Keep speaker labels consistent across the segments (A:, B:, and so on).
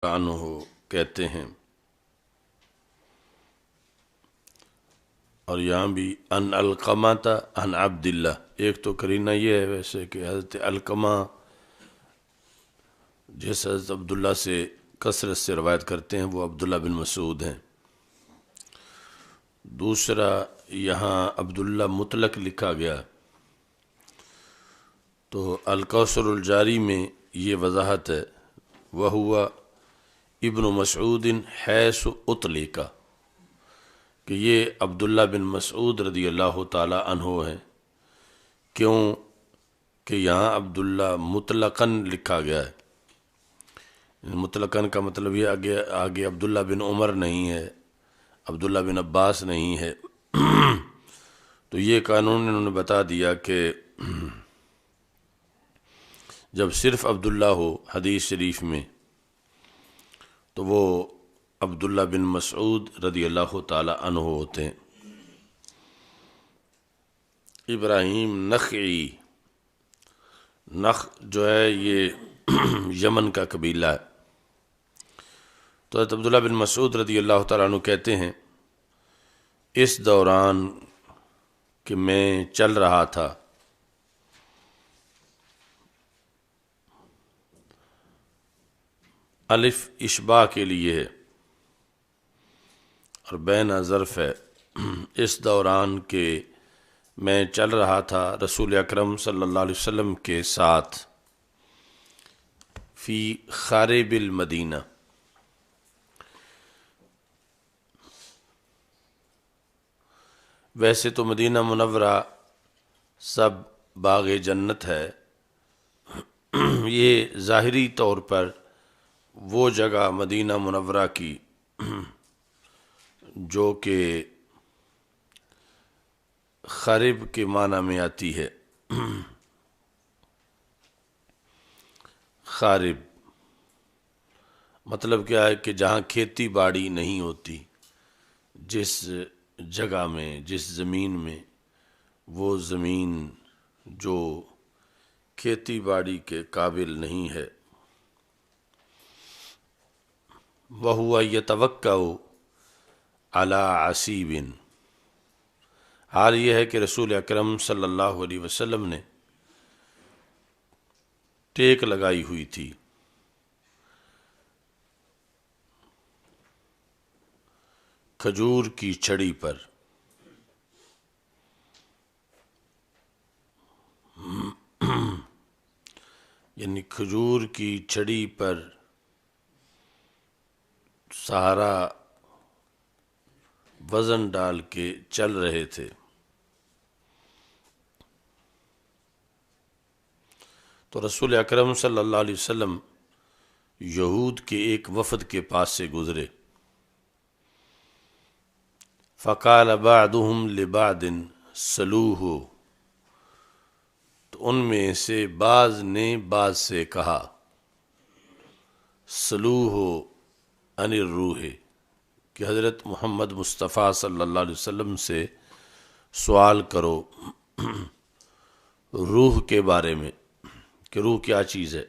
A: عنہ کہتے ہیں، اور یہاں بھی ان علقمہ تھا ان عبداللہ، ایک تو قرینہ یہ ہے ویسے کہ حضرت علقمہ جس حضرت عبداللہ سے کثرت سے روایت کرتے ہیں وہ عبداللہ بن مسعود ہیں۔ دوسرا یہاں عبداللہ مطلق لکھا گیا، تو الکوثر الجاری میں یہ وضاحت ہے، وہوا ابن مسعود حیث اطلق، کہ یہ عبداللہ بن مسعود رضی اللہ تعالی عنہ ہیں۔ کیوں کہ یہاں عبداللہ مطلقاً لکھا گیا ہے، مطلقاً کا مطلب یہ آگے عبداللہ بن عمر نہیں ہے، عبداللہ بن عباس نہیں ہے۔ تو یہ قانون انہوں نے بتا دیا کہ جب صرف عبداللہ ہو حدیث شریف میں تو وہ عبداللہ بن مسعود رضی اللہ تعالی عنہ ہوتے ہیں۔ ابراہیم نخعی، نخ جو ہے یہ یمن کا قبیلہ ہے۔ تو حضرت عبداللہ بن مسعود رضی اللہ تعالیٰ عنہ کہتے ہیں، اس دوران کہ میں چل رہا تھا الف اشباع کے لیے ہے اور بین ظرف ہے، اس دوران کہ میں چل رہا تھا رسول اکرم صلی اللہ علیہ وسلم کے ساتھ فی خارب المدینہ، ویسے تو مدینہ منورہ سب باغ جنت ہے، یہ ظاہری طور پر وہ جگہ مدینہ منورہ کی جو کہ خرب کے معنی میں آتی ہے۔ خارب مطلب کیا ہے کہ جہاں کھیتی باڑی نہیں ہوتی، جس جگہ میں، جس زمین میں، وہ زمین جو کھیتی باڑی کے قابل نہیں ہے۔ وَهُوَ يَتَوَكَّأُ عَلَىٰ عَصِيبٍ، حال یہ ہے کہ رسول اکرم صلی اللہ علیہ وسلم نے ٹیک لگائی ہوئی تھی کھجور کی چھڑی پر، یعنی کھجور کی چھڑی پر سہارا وزن ڈال کے چل رہے تھے۔ تو رسول اکرم صلی اللہ علیہ وسلم یہود کے ایک وفد کے پاس سے گزرے، فقال بعضهم لبعض سلوہ، تو ان میں سے بعض نے بعض سے کہا سلوہ عن الروح، کہ حضرت محمد مصطفیٰ صلی اللہ علیہ وسلم سے سوال کرو روح کے بارے میں کہ روح کیا چیز ہے۔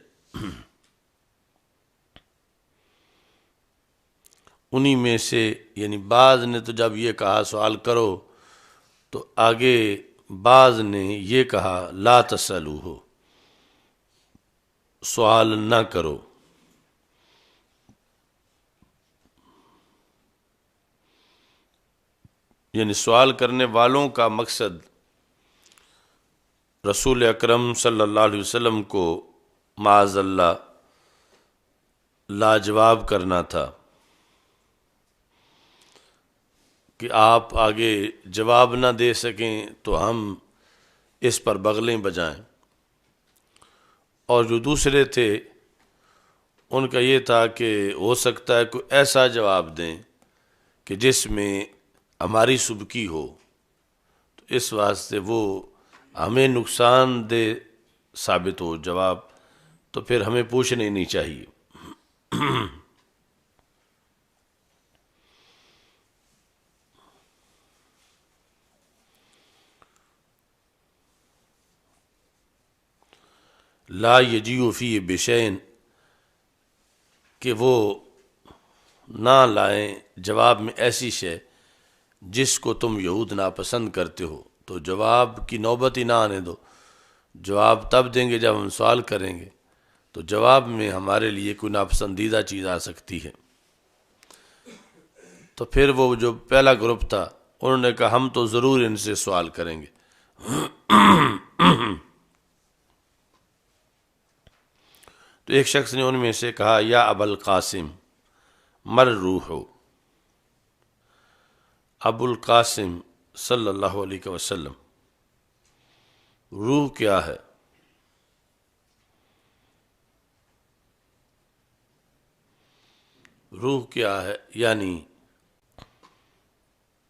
A: انہی میں سے یعنی بعض نے تو جب یہ کہا سوال کرو، تو آگے بعض نے یہ کہا لا تسألوہ، سوال نہ کرو۔ یعنی سوال کرنے والوں کا مقصد رسول اکرم صلی اللہ علیہ وسلم کو معاذ اللہ لاجواب کرنا تھا کہ آپ آگے جواب نہ دے سکیں تو ہم اس پر بغلیں بجائیں، اور جو دوسرے تھے ان کا یہ تھا کہ ہو سکتا ہے کوئی ایسا جواب دیں کہ جس میں ہماری سبکی ہو، تو اس واسطے وہ ہمیں نقصان دہ ثابت ہو جواب، تو پھر ہمیں پوچھنا ہی نہیں چاہیے۔ لا یجیء فیہ بشیء، کہ وہ نہ لائیں جواب میں ایسی شے جس کو تم یہود ناپسند کرتے ہو، تو جواب کی نوبت ہی نہ آنے دو، جواب تب دیں گے جب ہم سوال کریں گے، تو جواب میں ہمارے لیے کوئی ناپسندیدہ چیز آ سکتی ہے۔ تو پھر وہ جو پہلا گروپ تھا انہوں نے کہا ہم تو ضرور ان سے سوال کریں گے۔ تو ایک شخص نے ان میں سے کہا یا ابا القاسم مر روح، ابو القاسم صلی اللہ علیہ وسلم، روح کیا ہے؟ روح کیا ہے یعنی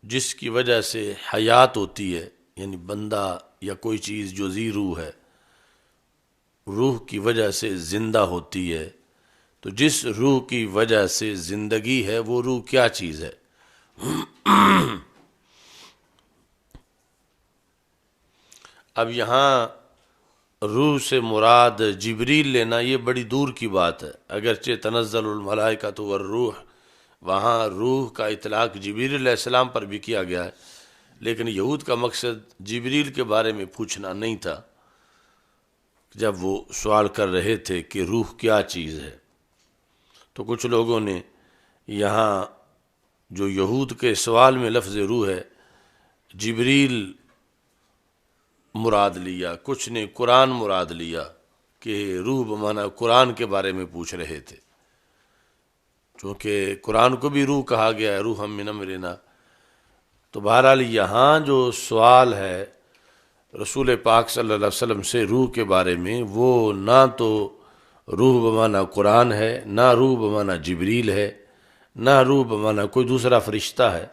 A: جس کی وجہ سے حیات ہوتی ہے، یعنی بندہ یا کوئی چیز جو ذی روح ہے روح کی وجہ سے زندہ ہوتی ہے، تو جس روح کی وجہ سے زندگی ہے وہ روح کیا چیز ہے؟ اب یہاں روح سے مراد جبریل لینا یہ بڑی دور کی بات ہے، اگرچہ تنزل الملائکۃ والروح وہاں روح کا اطلاق جبریل علیہ السلام پر بھی کیا گیا ہے، لیکن یہود کا مقصد جبریل کے بارے میں پوچھنا نہیں تھا جب وہ سوال کر رہے تھے کہ روح کیا چیز ہے۔ تو کچھ لوگوں نے یہاں جو یہود کے سوال میں لفظ روح ہے جبریل مراد لیا، کچھ نے قرآن مراد لیا کہ روح بمعنی قرآن کے بارے میں پوچھ رہے تھے، چونکہ قرآن کو بھی روح کہا گیا ہے، روح من امرنا۔ تو بہرحال یہاں جو سوال ہے رسول پاک صلی اللہ علیہ وسلم سے روح کے بارے میں، وہ نہ تو روح بمعنی قرآن ہے، نہ روح بمعنی جبریل ہے، نہ روح بمعنی کوئی دوسرا فرشتہ ہے،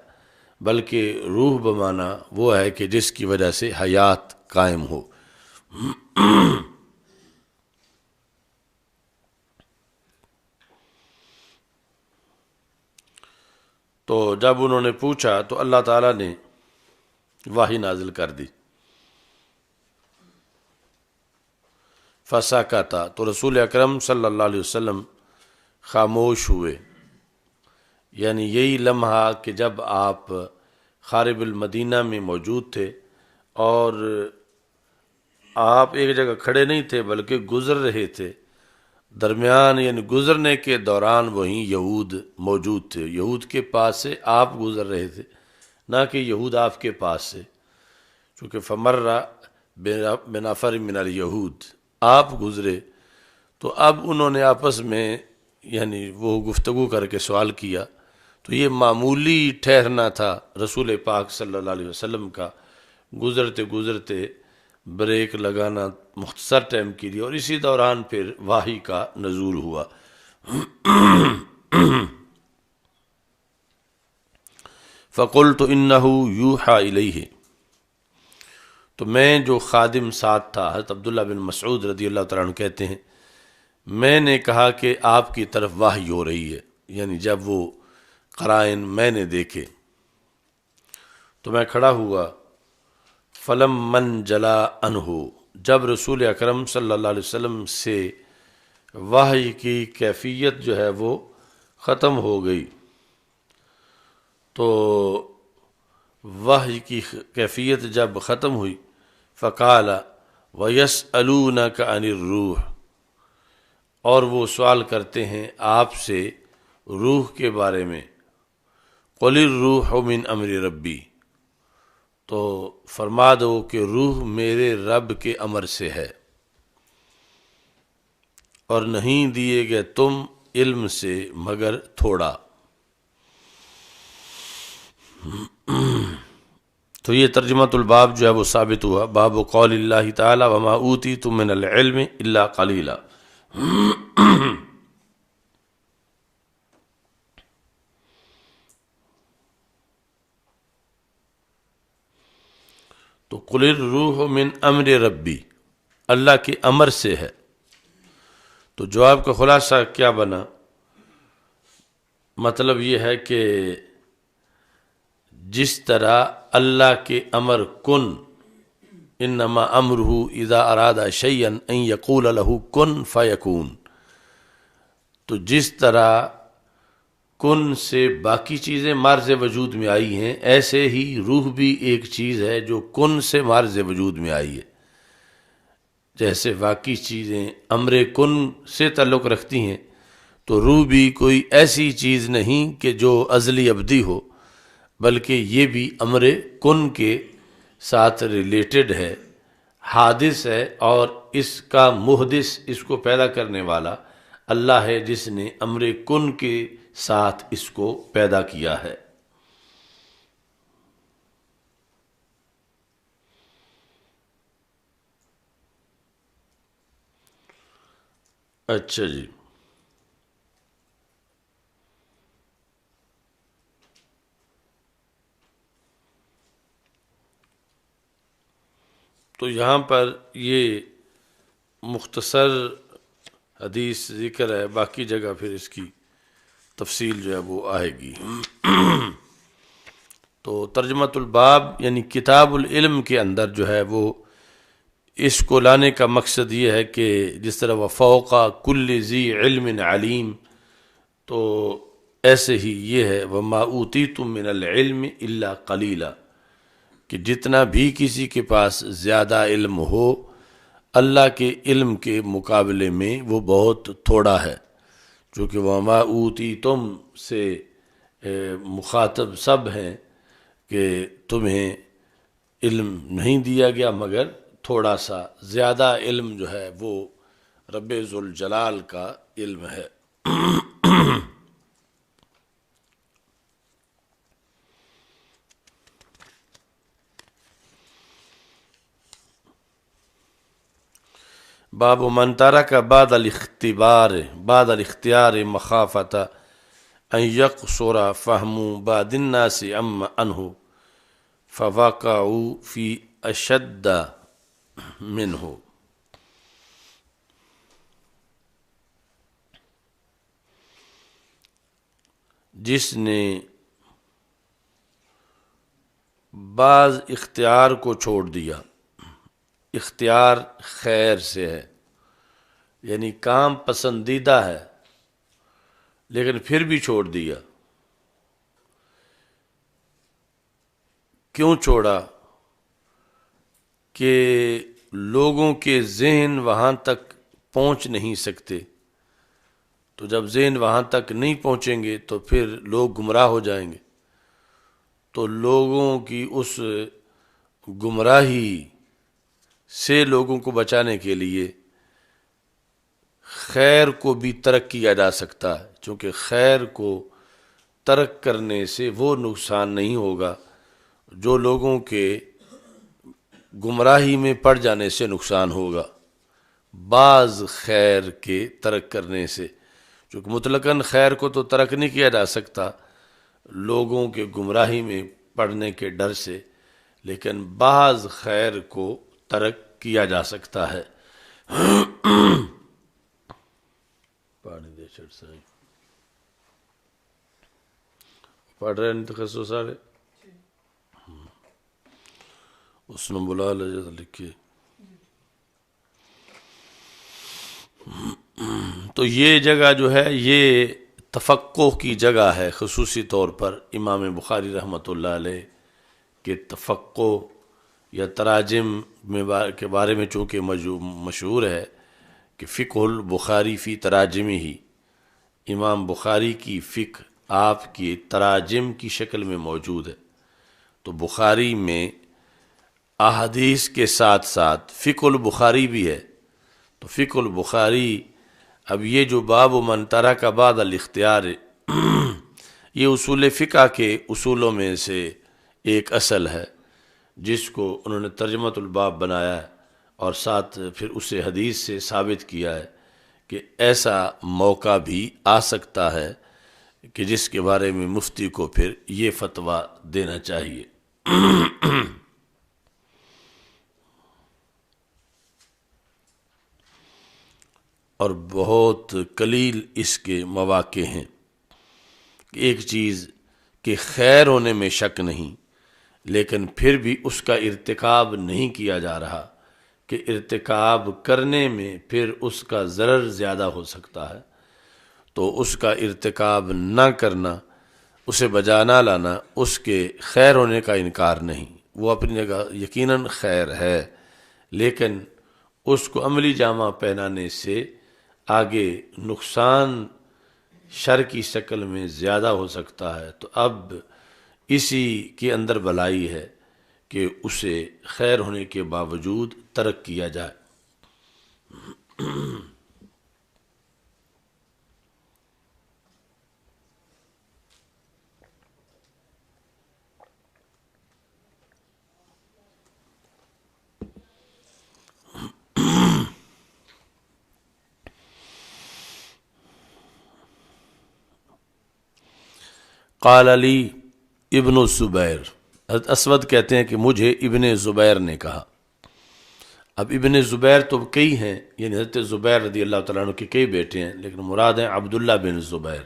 A: بلکہ روح بمعنی وہ ہے کہ جس کی وجہ سے حیات قائم ہو۔ تو جب انہوں نے پوچھا تو اللہ تعالیٰ نے وحی نازل کر دی، فسکتا، تو رسول اکرم صلی اللہ علیہ وسلم خاموش ہوئے، یعنی یہی لمحہ کہ جب آپ خارب المدینہ میں موجود تھے اور آپ ایک جگہ کھڑے نہیں تھے بلکہ گزر رہے تھے، درمیان یعنی گزرنے کے دوران وہیں یہود موجود تھے، یہود کے پاس سے آپ گزر رہے تھے، نہ کہ یہود آپ کے پاس سے، چونکہ فمر بنفر من الیہود، آپ گزرے، تو اب انہوں نے آپس میں یعنی وہ گفتگو کر کے سوال کیا، تو یہ معمولی ٹھہرنا تھا رسول پاک صلی اللہ علیہ وسلم کا، گزرتے گزرتے بریک لگانا مختصر ٹائم کے لیے، اور اسی دوران پھر وحی کا نزول ہوا۔ فَقُلْتُ إِنَّهُ يُوحَى إِلَيْهِ، تو میں جو خادم ساتھ تھا، حضرت عبداللہ بن مسعود رضی اللہ تعالیٰ عنہ کہتے ہیں، میں نے کہا کہ آپ کی طرف وحی ہو رہی ہے، یعنی جب وہ قرائن میں نے دیکھے تو میں کھڑا ہوا، فلم من جلا عنہ، جب رسول اکرم صلی اللہ علیہ وسلم سے وحی کی کیفیت جو ہے وہ ختم ہو گئی، تو وحی کی کیفیت جب ختم ہوئی، فقال وَيَسْأَلُونَكَ عَنِ الروح، اور وہ سوال کرتے ہیں آپ سے روح کے بارے میں، قُلِ الروح من امر ربی، تو فرما دو کہ روح میرے رب کے امر سے ہے، اور نہیں دیے گئے تم علم سے مگر تھوڑا۔ تو یہ ترجمۃ الباب جو ہے وہ ثابت ہوا، باب قول اللہ تعالی وما اوتیتم من العلم الا قلیلا۔ تو قل الروح من امر ربی، اللہ کے امر سے ہے، تو جواب کا خلاصہ کیا بنا؟ مطلب یہ ہے کہ جس طرح اللہ کے امر کن، انما امرہ اذا اراد شیئا ان یقول له کن فیکون، تو جس طرح کن سے باقی چیزیں مارز وجود میں آئی ہیں، ایسے ہی روح بھی ایک چیز ہے جو کن سے مارز وجود میں آئی ہے۔ جیسے باقی چیزیں امر کن سے تعلق رکھتی ہیں، تو روح بھی کوئی ایسی چیز نہیں کہ جو ازلی ابدی ہو، بلکہ یہ بھی امر کن کے ساتھ ریلیٹڈ ہے، حادث ہے، اور اس کا محدث، اس کو پیدا کرنے والا اللہ ہے، جس نے امر کن کے ساتھ اس کو پیدا کیا ہے۔ اچھا جی، تو یہاں پر یہ مختصر حدیث ذکر ہے، باقی جگہ پھر اس کی تفصیل جو ہے وہ آئے گی۔ تو ترجمۃ الباب یعنی کتاب العلم کے اندر جو ہے وہ اس کو لانے کا مقصد یہ ہے کہ جس طرح وفوق کل ذی علم علیم، تو ایسے ہی یہ ہے وما اوتیتم من العلم الا قلیلا، کہ جتنا بھی کسی کے پاس زیادہ علم ہو اللہ کے علم کے مقابلے میں وہ بہت تھوڑا ہے، چونکہ وما اوتیتم سے مخاطب سب ہیں کہ تمہیں علم نہیں دیا گیا مگر تھوڑا سا، زیادہ علم جو ہے وہ رب ذوالجلال کا علم ہے۔ باب من ترک بعد الاختیار مخافت ان یقصر فهم بعد الناس عنه فوقعوا فی اشد منه۔ جس نے بعض اختیار کو چھوڑ دیا، اختیار خیر سے ہے، یعنی کام پسندیدہ ہے لیکن پھر بھی چھوڑ دیا۔ کیوں چھوڑا؟ کہ لوگوں کے ذہن وہاں تک پہنچ نہیں سکتے، تو جب ذہن وہاں تک نہیں پہنچیں گے تو پھر لوگ گمراہ ہو جائیں گے، تو لوگوں کی اس گمراہی سے لوگوں کو بچانے کے لیے خیر کو بھی ترک کیا جا سکتا ہے، چونکہ خیر کو ترک کرنے سے وہ نقصان نہیں ہوگا جو لوگوں کے گمراہی میں پڑ جانے سے نقصان ہوگا، بعض خیر کے ترک کرنے سے، چونکہ مطلقاً خیر کو تو ترک نہیں کیا جا سکتا لوگوں کے گمراہی میں پڑنے کے ڈر سے، لیکن بعض خیر کو ترک کیا جا سکتا ہے۔ پانی دے چھڑ سائیں پڑھ رہے ہیں تخصص سارے، اس نے بلا لے لکھے۔ تو یہ جگہ جو ہے یہ تفقہ کی جگہ ہے، خصوصی طور پر امام بخاری رحمۃ اللہ علیہ کے تفقہ یا تراجم کے بارے میں چونکہ مشہور ہے کہ فقہ البخاری فی تراجم ہی، امام بخاری کی فقہ آپ کی تراجم کی شکل میں موجود ہے، تو بخاری میں احادیث کے ساتھ ساتھ فقہ البخاری بھی ہے، تو فقہ البخاری اب یہ جو باب من ترک بعد الاختیار، یہ اصول فقہ کے اصولوں میں سے ایک اصل ہے جس کو انہوں نے ترجمۃ الباب بنایا ہے، اور ساتھ پھر اسے حدیث سے ثابت کیا ہے کہ ایسا موقع بھی آ سکتا ہے کہ جس کے بارے میں مفتی کو پھر یہ فتویٰ دینا چاہیے۔ اور بہت قلیل اس کے مواقع ہیں کہ ایک چیز کے خیر ہونے میں شک نہیں، لیکن پھر بھی اس کا ارتکاب نہیں کیا جا رہا، کہ ارتکاب کرنے میں پھر اس کا ضرر زیادہ ہو سکتا ہے، تو اس کا ارتکاب نہ کرنا، اسے بجا نہ لانا اس کے خیر ہونے کا انکار نہیں، وہ اپنی جگہ یقیناً خیر ہے، لیکن اس کو عملی جامہ پہنانے سے آگے نقصان شر کی شکل میں زیادہ ہو سکتا ہے۔ تو اب اسی کے اندر بھلائی ہے کہ اسے خیر ہونے کے باوجود ترک کیا جائے۔ قال علی ابن الزبیر، حضرت اسود کہتے ہیں کہ مجھے ابن زبیر نے کہا۔ اب ابن زبیر تو کئی ہیں، یعنی حضرت زبیر رضی اللہ تعالیٰ عنہ کے کئی بیٹے ہیں، لیکن مراد ہیں عبداللہ بن زبیر۔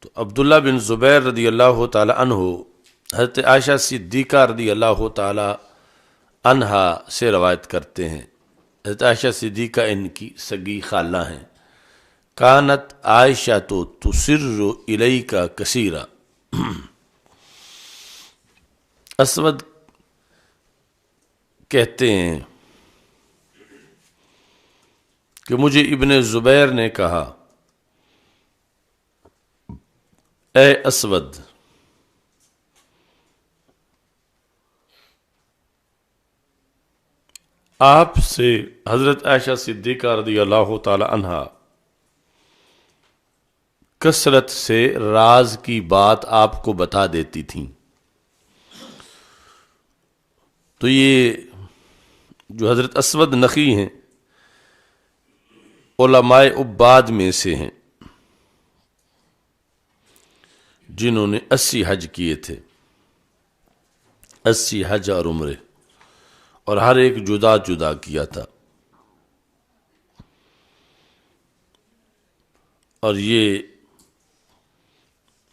A: تو عبداللہ بن زبیر رضی اللہ تعالیٰ عنہ حضرت عائشہ صدیقہ رضی اللہ تعالیٰ عنہا سے روایت کرتے ہیں۔ حضرت عائشہ صدیقہ ان کی سگی خالہ ہیں۔ کانت عائشہ تو تسر الیک کثیرا، اسود کہتے ہیں کہ مجھے ابن زبیر نے کہا، اے اسود، آپ سے حضرت عائشہ صدیقہ رضی اللہ تعالی عنہا کثرت سے راز کی بات آپ کو بتا دیتی تھیں۔ تو یہ جو حضرت اسود نخی ہیں علماء عباد میں سے ہیں، جنہوں نے 80 حج کیے تھے، 80 حج اور عمرے، اور ہر ایک جدا جدا کیا تھا۔ اور یہ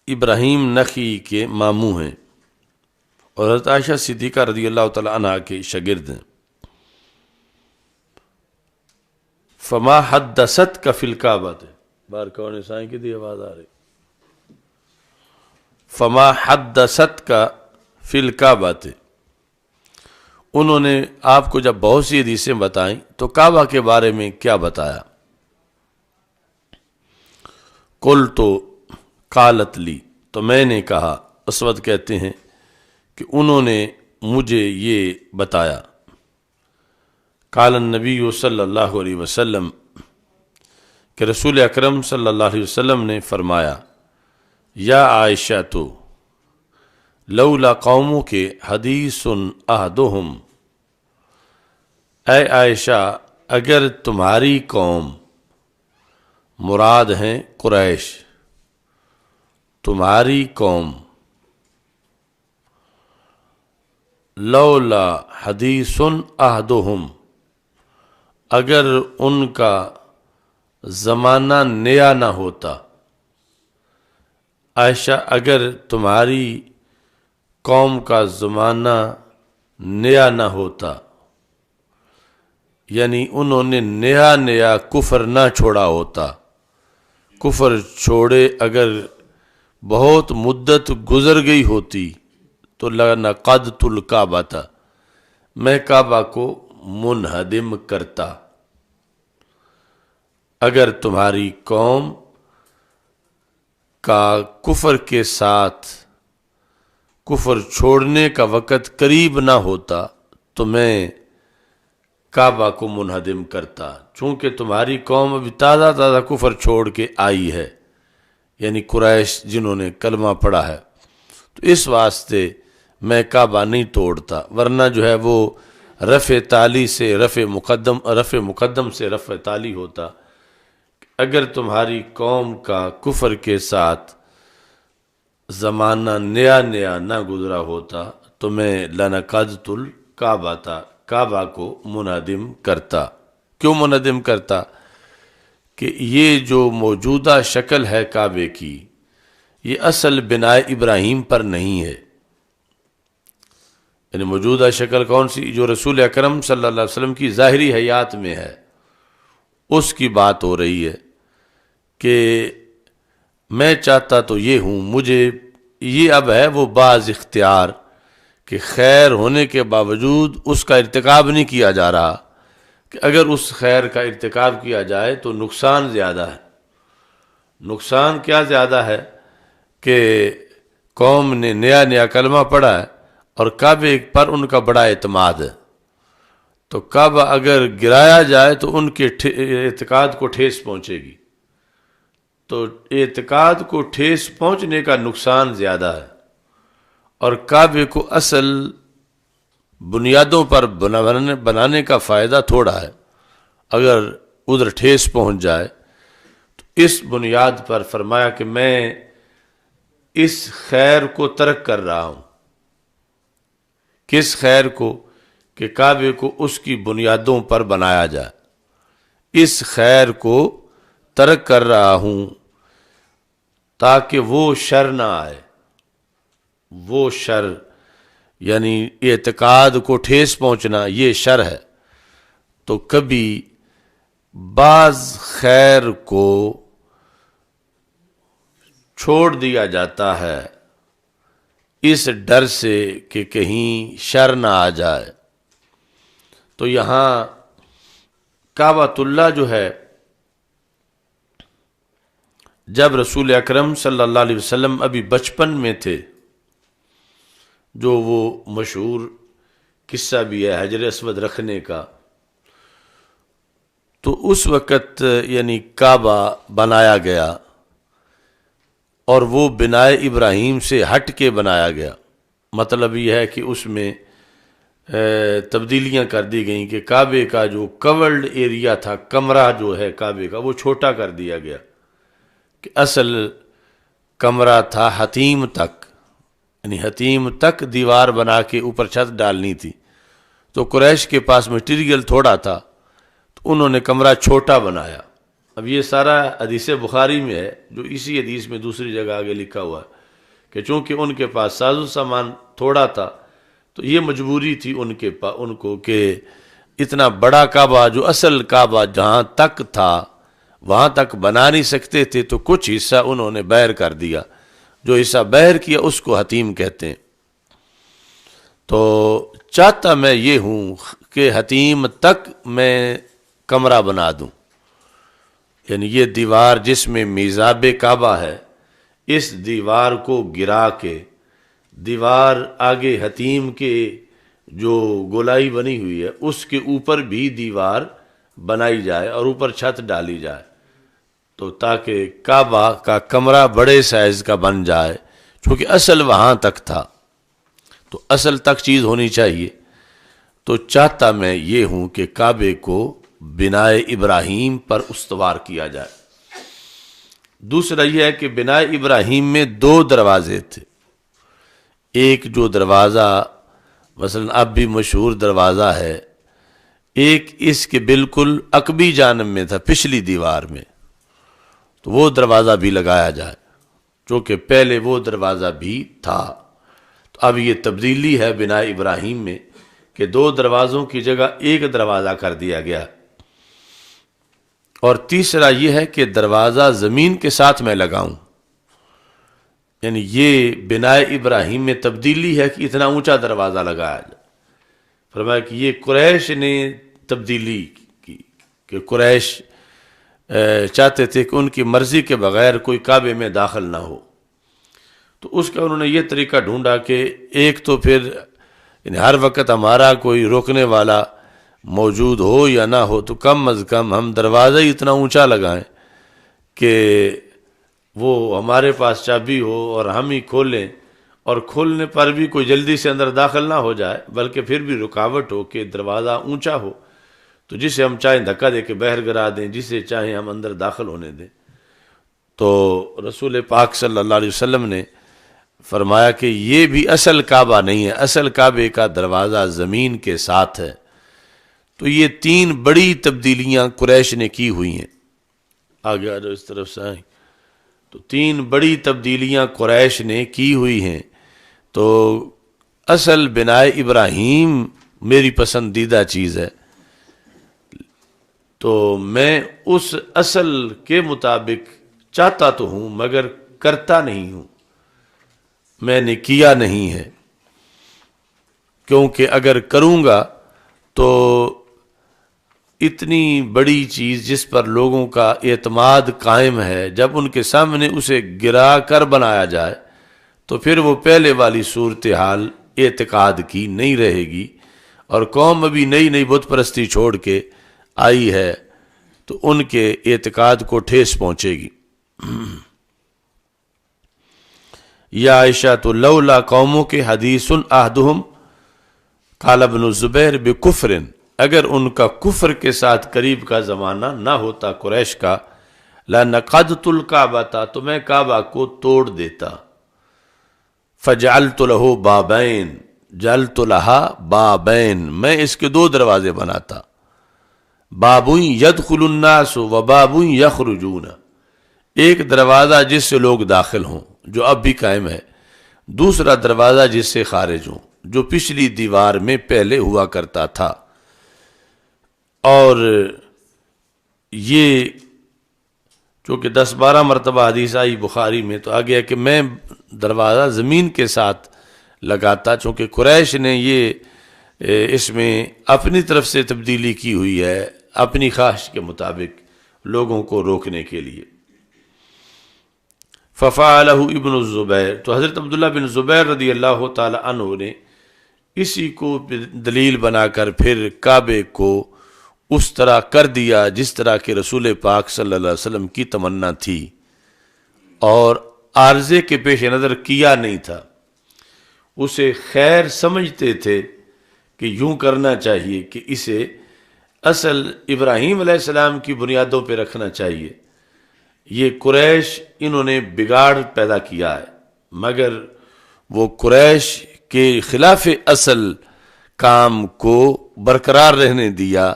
A: ابراہیم نخی کے ماموں ہیں اور حضرت عائشہ صدیقہ رضی اللہ تعالی عنہا کے شاگرد ہیں۔ فما حدثت کا فی الکعبۃ، بار کون سائیں کی دی آواز آ رہی، فما حدثت کا فی الکعبۃ، انہوں نے آپ کو جب بہت سی حدیثیں بتائیں تو کعبہ کے بارے میں کیا بتایا؟ قلت قالت لی، تو میں نے کہا، اسود کہتے ہیں کہ انہوں نے مجھے یہ بتایا، قال النبی صلی اللہ علیہ وسلم، کہ رسول اکرم صلی اللہ علیہ وسلم نے فرمایا، یا عائشہ تو لولا قوموں کے حدیث احدہم، اے عائشہ اگر تمہاری قوم، مراد ہیں قریش، تمہاری قوم، لولا حدیث احدہم، اگر ان کا زمانہ نیا نہ ہوتا، عائشہ اگر تمہاری قوم کا زمانہ نیا نہ ہوتا، یعنی انہوں نے نیا نیا کفر نہ چھوڑا ہوتا، کفر چھوڑے اگر بہت مدت گزر گئی ہوتی تو لنقضت الکعبۃ، میں کعبہ کو منہدم کرتا۔ اگر تمہاری قوم کا کفر کے ساتھ کفر چھوڑنے کا وقت قریب نہ ہوتا تو میں کعبہ کو منہدم کرتا، چونکہ تمہاری قوم ابھی تازہ تازہ کفر چھوڑ کے آئی ہے، یعنی قریش جنہوں نے کلمہ پڑھا ہے، تو اس واسطے میں کعبہ نہیں توڑتا، ورنہ جو ہے وہ رفع تالی سے رفع مقدم سے رفع تالی ہوتا۔ اگر تمہاری قوم کا کفر کے ساتھ زمانہ نیا نیا نہ گزرا ہوتا تو میں لنقضت الکعبۃ، کعبہ کو منہدم کرتا۔ کیوں منہدم کرتا؟ کہ یہ جو موجودہ شکل ہے کعبے کی، یہ اصل بنائے ابراہیم پر نہیں ہے۔ یعنی موجودہ شکل کون سی؟ جو رسول اکرم صلی اللہ علیہ وسلم کی ظاہری حیات میں ہے، اس کی بات ہو رہی ہے کہ میں چاہتا تو یہ ہوں، مجھے یہ اب ہے وہ بعض اختیار کہ خیر ہونے کے باوجود اس کا ارتکاب نہیں کیا جا رہا، کہ اگر اس خیر کا ارتکاب کیا جائے تو نقصان زیادہ ہے۔ نقصان کیا زیادہ ہے کہ قوم نے نیا کلمہ پڑھا ہے اور کعبے پر ان کا بڑا اعتماد ہے، تو کعبہ اگر گرایا جائے تو ان کے اعتقاد کو ٹھیس پہنچے گی، تو اعتقاد کو ٹھیس پہنچنے کا نقصان زیادہ ہے، اور کعبے کو اصل بنیادوں پر بنانے کا فائدہ تھوڑا ہے۔ اگر ادھر ٹھیس پہنچ جائے تو اس بنیاد پر فرمایا کہ میں اس خیر کو ترک کر رہا ہوں۔ کس خیر کو؟ کہ کعبے کو اس کی بنیادوں پر بنایا جائے، اس خیر کو ترک کر رہا ہوں تاکہ وہ شر نہ آئے۔ وہ شر یعنی اعتقاد کو ٹھیس پہنچنا، یہ شر ہے۔ تو کبھی بعض خیر کو چھوڑ دیا جاتا ہے اس ڈر سے کہ کہیں شر نہ آ جائے۔ تو یہاں کعبۃ اللہ جو ہے، جب رسول اکرم صلی اللہ علیہ وسلم ابھی بچپن میں تھے، جو وہ مشہور قصہ بھی ہے حجر اسود رکھنے کا، تو اس وقت یعنی کعبہ بنایا گیا اور وہ بنائے ابراہیم سے ہٹ کے بنایا گیا۔ مطلب یہ ہے کہ اس میں تبدیلیاں کر دی گئیں کہ کعبے کا جو کورڈ ایریا تھا، کمرہ جو ہے کعبے کا، وہ چھوٹا کر دیا گیا، کہ اصل کمرہ تھا حتیم تک، یعنی حتیم تک دیوار بنا کے اوپر چھت ڈالنی تھی، تو قریش کے پاس مٹیریل تھوڑا تھا تو انہوں نے کمرہ چھوٹا بنایا۔ اب یہ سارا حدیث بخاری میں ہے، جو اسی حدیث میں دوسری جگہ آگے لکھا ہوا ہے کہ چونکہ ان کے پاس ساز و سامان تھوڑا تھا تو یہ مجبوری تھی ان کو کہ اتنا بڑا کعبہ، جو اصل کعبہ جہاں تک تھا وہاں تک بنا نہیں سکتے تھے، تو کچھ حصہ انہوں نے بحر کر دیا۔ جو حصہ بحر کیا اس کو حتیم کہتے ہیں۔ تو چاہتا میں یہ ہوں کہ حتیم تک میں کمرہ بنا دوں، یعنی یہ دیوار جس میں میزاب کعبہ ہے، اس دیوار کو گرا کے دیوار آگے حتیم کے جو گولائی بنی ہوئی ہے اس کے اوپر بھی دیوار بنائی جائے اور اوپر چھت ڈالی جائے، تو تاکہ کعبہ کا کمرہ بڑے سائز کا بن جائے، چونکہ اصل وہاں تک تھا، تو اصل تک چیز ہونی چاہیے۔ تو چاہتا میں یہ ہوں کہ کعبے کو بنائے ابراہیم پر استوار کیا جائے۔ دوسرا یہ ہے کہ بنائے ابراہیم میں 2 دروازے تھے۔ ایک جو دروازہ مثلا اب بھی مشہور دروازہ ہے، ایک اس کے بالکل عقبی جانب میں تھا، پچھلی دیوار میں، تو وہ دروازہ بھی لگایا جائے، چونکہ پہلے وہ دروازہ بھی تھا۔ تو اب یہ تبدیلی ہے بنائے ابراہیم میں کہ 2 دروازوں کی جگہ 1 دروازہ کر دیا گیا۔ اور تیسرا یہ ہے کہ دروازہ زمین کے ساتھ میں لگاؤں، یعنی یہ بنائے ابراہیم میں تبدیلی ہے کہ اتنا اونچا دروازہ لگایا جائے۔ فرمایا کہ یہ قریش نے تبدیلی کی، کہ قریش چاہتے تھے کہ ان کی مرضی کے بغیر کوئی کعبے میں داخل نہ ہو، تو اس کا انہوں نے یہ طریقہ ڈھونڈا کہ ایک تو پھر یعنی ہر وقت ہمارا کوئی روکنے والا موجود ہو یا نہ ہو، تو کم از کم ہم دروازہ ہی اتنا اونچا لگائیں کہ وہ ہمارے پاس چابی ہو اور ہم ہی کھولیں، اور کھولنے پر بھی کوئی جلدی سے اندر داخل نہ ہو جائے، بلکہ پھر بھی رکاوٹ ہو کہ دروازہ اونچا ہو، تو جسے ہم چاہیں دھکا دے کے باہر گرا دیں، جسے چاہیں ہم اندر داخل ہونے دیں۔ تو رسول پاک صلی اللہ علیہ وسلم نے فرمایا کہ یہ بھی اصل کعبہ نہیں ہے، اصل کعبے کا دروازہ زمین کے ساتھ ہے۔ تو یہ 3 بڑی تبدیلیاں قریش نے کی ہوئی ہیں۔ آگے آ جاؤ اس طرف سے آئیں۔ تو 3 بڑی تبدیلیاں قریش نے کی ہوئی ہیں۔ تو اصل بنائے ابراہیم میری پسندیدہ چیز ہے، تو میں اس اصل کے مطابق چاہتا تو ہوں مگر کرتا نہیں ہوں، میں نے کیا نہیں ہے، کیونکہ اگر کروں گا تو اتنی بڑی چیز جس پر لوگوں کا اعتماد قائم ہے، جب ان کے سامنے اسے گرا کر بنایا جائے تو پھر وہ پہلے والی صورتحال اعتقاد کی نہیں رہے گی، اور قوم ابھی نئی نئی بت پرستی چھوڑ کے آئی ہے تو ان کے اعتقاد کو ٹھیس پہنچے گی۔ یا عائشہ تو لولا قوموں کے حدیث احدہم قال ابن الزبیر بکفر، اگر ان کا کفر کے ساتھ قریب کا زمانہ نہ ہوتا قریش کا، لنقضت الکعبۃ، تو میں کعبہ کو توڑ دیتا، فجعلت لہ بابین، جعلت لہا بابین، میں اس کے دو دروازے بناتا، باب یدخل الناس و باب یخرجون، ایک دروازہ جس سے لوگ داخل ہوں جو اب بھی قائم ہے، دوسرا دروازہ جس سے خارج ہوں جو پچھلی دیوار میں پہلے ہوا کرتا تھا۔ اور یہ چونکہ 10-12 مرتبہ حدیث آئی بخاری میں، تو آگیا کہ میں دروازہ زمین کے ساتھ لگاتا، چونکہ قریش نے یہ اس میں اپنی طرف سے تبدیلی کی ہوئی ہے اپنی خواہش کے مطابق لوگوں کو روکنے کے لیے۔ ففعلہ ابن الزبیر، تو حضرت عبداللہ بن زبیر رضی اللہ تعالی عنہ نے اسی کو دلیل بنا کر پھر کعبے کو اس طرح کر دیا جس طرح کہ رسول پاک صلی اللہ علیہ وسلم کی تمنا تھی، اور عارضے کے پیش نظر کیا نہیں تھا، اسے خیر سمجھتے تھے کہ یوں کرنا چاہیے کہ اسے اصل ابراہیم علیہ السلام کی بنیادوں پہ رکھنا چاہیے۔ یہ قریش انہوں نے بگاڑ پیدا کیا ہے، مگر وہ قریش کے خلاف اصل کام کو برقرار رہنے دیا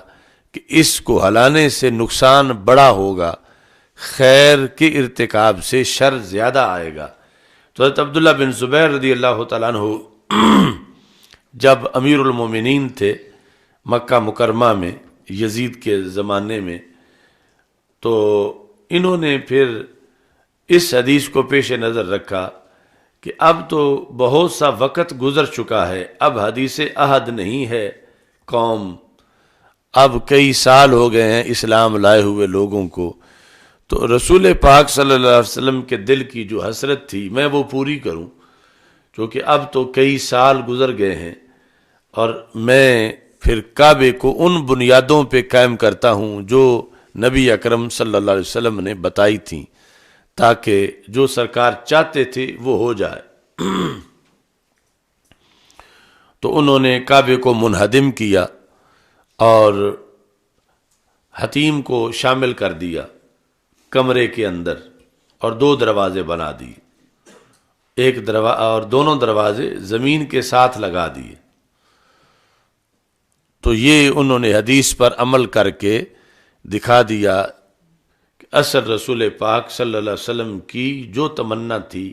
A: کہ اس کو ہلانے سے نقصان بڑا ہوگا، خیر کے ارتکاب سے شر زیادہ آئے گا۔ تو حضرت عبداللہ بن زبیر رضی اللہ تعالیٰ عنہ جب امیر المومنین تھے مکہ مکرمہ میں یزید کے زمانے میں، تو انہوں نے پھر اس حدیث کو پیش نظر رکھا کہ اب تو بہت سا وقت گزر چکا ہے، اب حدیث عہد نہیں ہے قوم، اب کئی سال ہو گئے ہیں اسلام لائے ہوئے لوگوں کو، تو رسول پاک صلی اللہ علیہ وسلم کے دل کی جو حسرت تھی میں وہ پوری کروں، کیونکہ اب تو کئی سال گزر گئے ہیں، اور میں پھر کعبے کو ان بنیادوں پہ قائم کرتا ہوں جو نبی اکرم صلی اللہ علیہ وسلم نے بتائی تھیں، تاکہ جو سرکار چاہتے تھے وہ ہو جائے۔ تو انہوں نے کعبے کو منہدم کیا اور حتیم کو شامل کر دیا کمرے کے اندر، اور 2 دروازے بنا دیے، ایک دروازہ اور دونوں دروازے زمین کے ساتھ لگا دیے۔ تو یہ انہوں نے حدیث پر عمل کر کے دکھا دیا کہ اصل رسول پاک صلی اللہ علیہ وسلم کی جو تمنا تھی،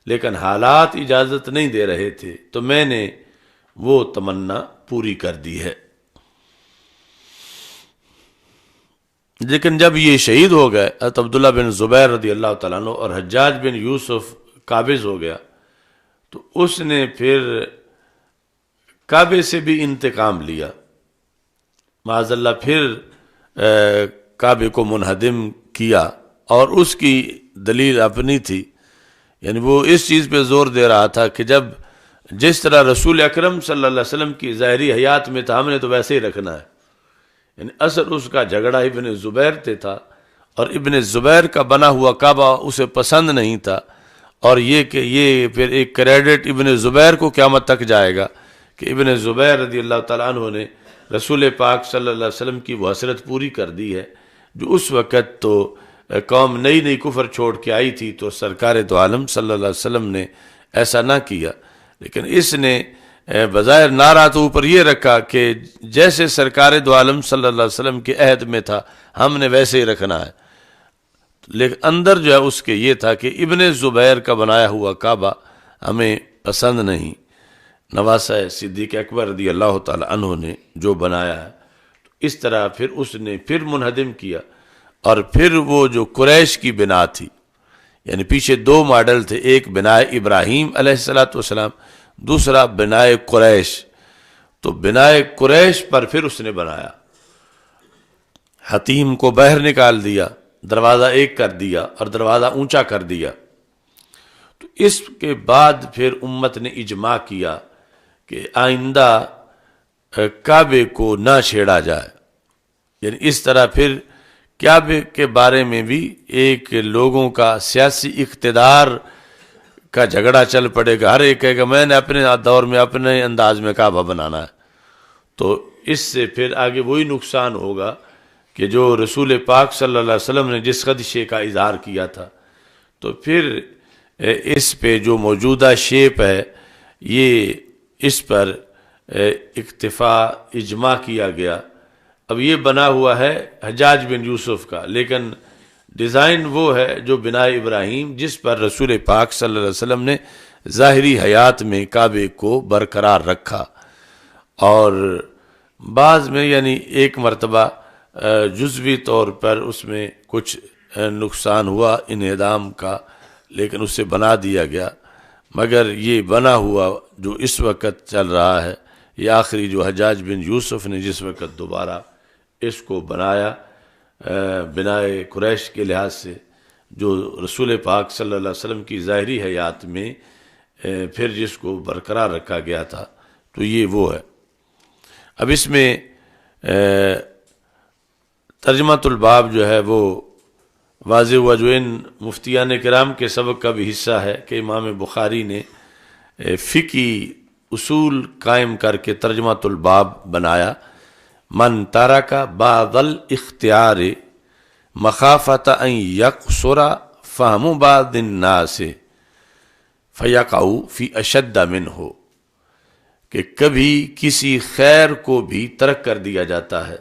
A: لیکن حالات اجازت نہیں دے رہے تھے، تو میں نے وہ تمنا پوری کر دی ہے۔ لیکن جب یہ شہید ہو گئے حضرت عبداللہ بن زبیر رضی اللہ تعالیٰ عنہ، اور حجاج بن یوسف قابض ہو گیا، تو اس نے پھر کعبے سے بھی انتقام لیا، معاذ اللہ پھر کعبے کو منہدم کیا، اور اس کی دلیل اپنی تھی، یعنی وہ اس چیز پہ زور دے رہا تھا کہ جب جس طرح رسول اکرم صلی اللہ علیہ وسلم کی ظاہری حیات میں تھا ہم نے تو ویسے ہی رکھنا ہے، یعنی اصل اس کا جھگڑا ابن زبیر سے تھا، اور ابن زبیر کا بنا ہوا کعبہ اسے پسند نہیں تھا، اور یہ کہ یہ پھر ایک کریڈٹ ابن زبیر کو قیامت تک جائے گا کہ ابن زبیر رضی اللہ تعالیٰ عنہ نے رسول پاک صلی اللہ علیہ وسلم کی وہ حسرت پوری کر دی ہے جو اس وقت تو قوم نئی نئی کفر چھوڑ کے آئی تھی، تو سرکار دو عالم صلی اللہ علیہ وسلم نے ایسا نہ کیا، لیکن اس نے بظاہر نعرہ تو اوپر یہ رکھا کہ جیسے سرکار دو عالم صلی اللہ علیہ وسلم کے عہد میں تھا ہم نے ویسے ہی رکھنا ہے، لیکن اندر جو ہے اس کے یہ تھا کہ ابن زبیر کا بنایا ہوا کعبہ ہمیں پسند نہیں، نواسہ صدیق اکبر رضی اللہ تعالی عنہ نے جو بنایا ہے، تو اس طرح پھر اس نے پھر منہدم کیا، اور پھر وہ جو قریش کی بنا تھی، یعنی پیچھے دو ماڈل تھے، ایک بنائے ابراہیم علیہ الصلوۃ والسلام، دوسرا بنائے قریش، تو بنائے قریش پر پھر اس نے بنایا، حتیم کو باہر نکال دیا، دروازہ ایک کر دیا اور دروازہ اونچا کر دیا۔ تو اس کے بعد پھر امت نے اجماع کیا کہ آئندہ کعبے کو نہ چھیڑا جائے، یعنی اس طرح پھر کعبے کے بارے میں بھی ایک لوگوں کا سیاسی اقتدار کا جھگڑا چل پڑے گا، ہر ایک کہے گا میں نے اپنے دور میں اپنے انداز میں کعبہ بنانا ہے، تو اس سے پھر آگے وہی نقصان ہوگا کہ جو رسول پاک صلی اللہ علیہ وسلم نے جس خدشے کا اظہار کیا تھا، تو پھر اس پہ جو موجودہ شیپ ہے یہ اس پر اکتفا اجماع کیا گیا۔ اب یہ بنا ہوا ہے حجاج بن یوسف کا، لیکن ڈیزائن وہ ہے جو بنا ابراہیم، جس پر رسول پاک صلی اللہ علیہ وسلم نے ظاہری حیات میں کعبے کو برقرار رکھا، اور بعض میں یعنی ایک مرتبہ جزوی طور پر اس میں کچھ نقصان ہوا انہدام کا، لیکن اسے بنا دیا گیا، مگر یہ بنا ہوا جو اس وقت چل رہا ہے، یہ آخری جو حجاج بن یوسف نے جس وقت دوبارہ اس کو بنایا بنائے قریش کے لحاظ سے، جو رسول پاک صلی اللہ علیہ وسلم کی ظاہری حیات میں پھر جس کو برقرار رکھا گیا تھا، تو یہ وہ ہے۔ اب اس میں ترجمۃ الباب جو ہے وہ واضح ہوا، جو ان مفتیان کرام کے سبق کا بھی حصہ ہے کہ امام بخاری نے فقہی اصول قائم کر کے ترجمۃ الباب بنایا، من ترک بعض الاختیار مخافۃ ان یقصر فہم بعض الناس فیقع فی اشد منہ، کہ کبھی کسی خیر کو بھی ترک کر دیا جاتا ہے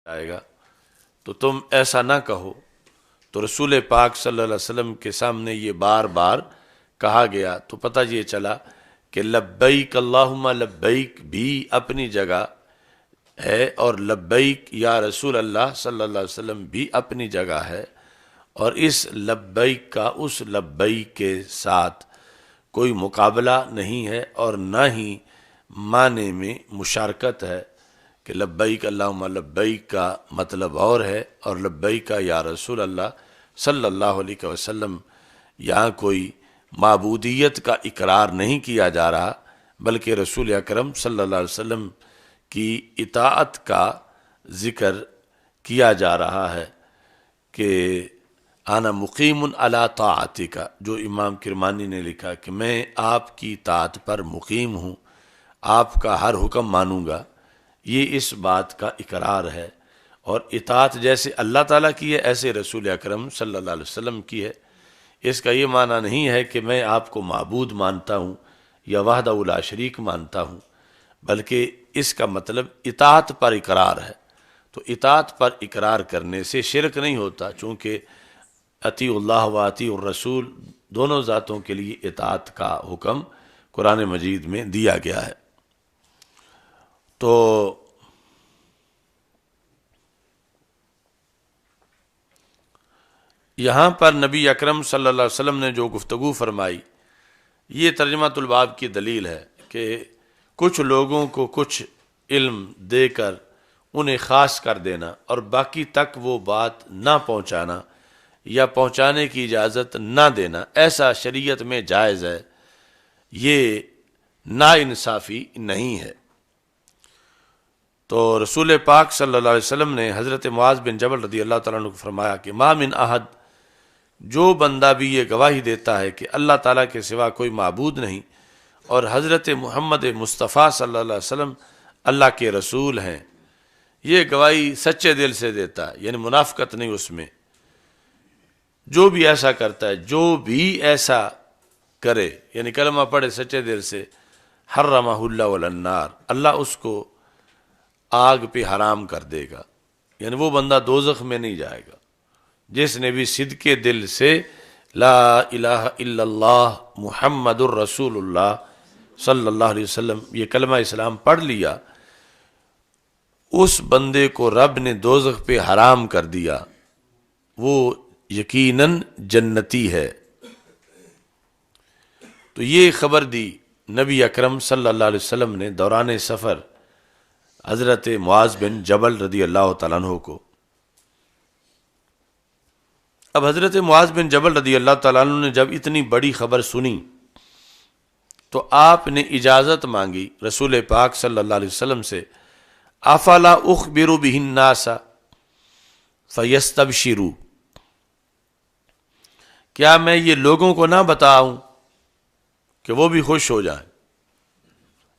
A: جائے گا تو تم ایسا نہ کہو۔ تو رسول پاک صلی اللہ علیہ وسلم کے سامنے یہ بار بار کہا گیا تو پتہ یہ چلا کہ لبیک اللہم لبیک بھی اپنی جگہ ہے اور لبیک یا رسول اللہ صلی اللہ علیہ وسلم بھی اپنی جگہ ہے، اور اس لبیک کا اس لبیک کے ساتھ کوئی مقابلہ نہیں ہے اور نہ ہی معنی میں مشارکت ہے کہ لبیک اللہم لبیک کا مطلب اور ہے اور لبیک کا یا رسول اللہ صلی اللہ علیہ وسلم یہاں کوئی معبودیت کا اقرار نہیں کیا جا رہا، بلکہ رسول اکرم صلی اللہ علیہ وسلم کی اطاعت کا ذکر کیا جا رہا ہے کہ انا مقیم علی طاعتک، جو امام کرمانی نے لکھا کہ میں آپ کی اطاعت پر مقیم ہوں، آپ کا ہر حکم مانوں گا، یہ اس بات کا اقرار ہے۔ اور اطاعت جیسے اللہ تعالیٰ کی ہے ایسے رسول اکرم صلی اللہ علیہ وسلم کی ہے۔ اس کا یہ معنی نہیں ہے کہ میں آپ کو معبود مانتا ہوں یا وحدہ لا شریک مانتا ہوں، بلکہ اس کا مطلب اطاعت پر اقرار ہے۔ تو اطاعت پر اقرار کرنے سے شرک نہیں ہوتا، چونکہ اطیع اللہ و اطیع الرسول دونوں ذاتوں کے لیے اطاعت کا حکم قرآن مجید میں دیا گیا ہے۔ تو یہاں پر نبی اکرم صلی اللہ علیہ وسلم نے جو گفتگو فرمائی، یہ ترجمہ الباب کی دلیل ہے کہ کچھ لوگوں کو کچھ علم دے کر انہیں خاص کر دینا اور باقی تک وہ بات نہ پہنچانا یا پہنچانے کی اجازت نہ دینا، ایسا شریعت میں جائز ہے، یہ ناانصافی نہیں ہے۔ تو رسول پاک صلی اللہ علیہ وسلم نے حضرت معاذ بن جبل رضی اللہ تعالیٰ عنہ کو فرمایا کہ ما من احد، جو بندہ بھی یہ گواہی دیتا ہے کہ اللہ تعالیٰ کے سوا کوئی معبود نہیں اور حضرت محمد مصطفیٰ صلی اللہ علیہ وسلم اللہ کے رسول ہیں، یہ گواہی سچے دل سے دیتا ہے، یعنی منافقت نہیں اس میں، جو بھی ایسا کرتا ہے، جو بھی ایسا کرے یعنی کلمہ پڑھے سچے دل سے، حرمہ اللہ علی النار، اللہ اس کو آگ پہ حرام کر دے گا، یعنی وہ بندہ دوزخ میں نہیں جائے گا جس نے بھی صدقے دل سے لا الہ الا اللہ محمد الرسول اللہ صلی اللہ علیہ وسلم یہ کلمہ اسلام پڑھ لیا، اس بندے کو رب نے دوزخ پہ حرام کر دیا، وہ یقیناً جنتی ہے۔ تو یہ خبر دی نبی اکرم صلی اللہ علیہ وسلم نے دوران سفر حضرت معاذ بن جبل رضی اللہ تعالیٰ عنہ کو۔ اب حضرت معاذ بن جبل رضی اللہ تعالیٰ عنہ نے جب اتنی بڑی خبر سنی تو آپ نے اجازت مانگی رسول پاک صلی اللہ علیہ وسلم سے، افلا اخبر بہ الناس فیستبشروا، کیا میں یہ لوگوں کو نہ بتاؤں کہ وہ بھی خوش ہو جائیں،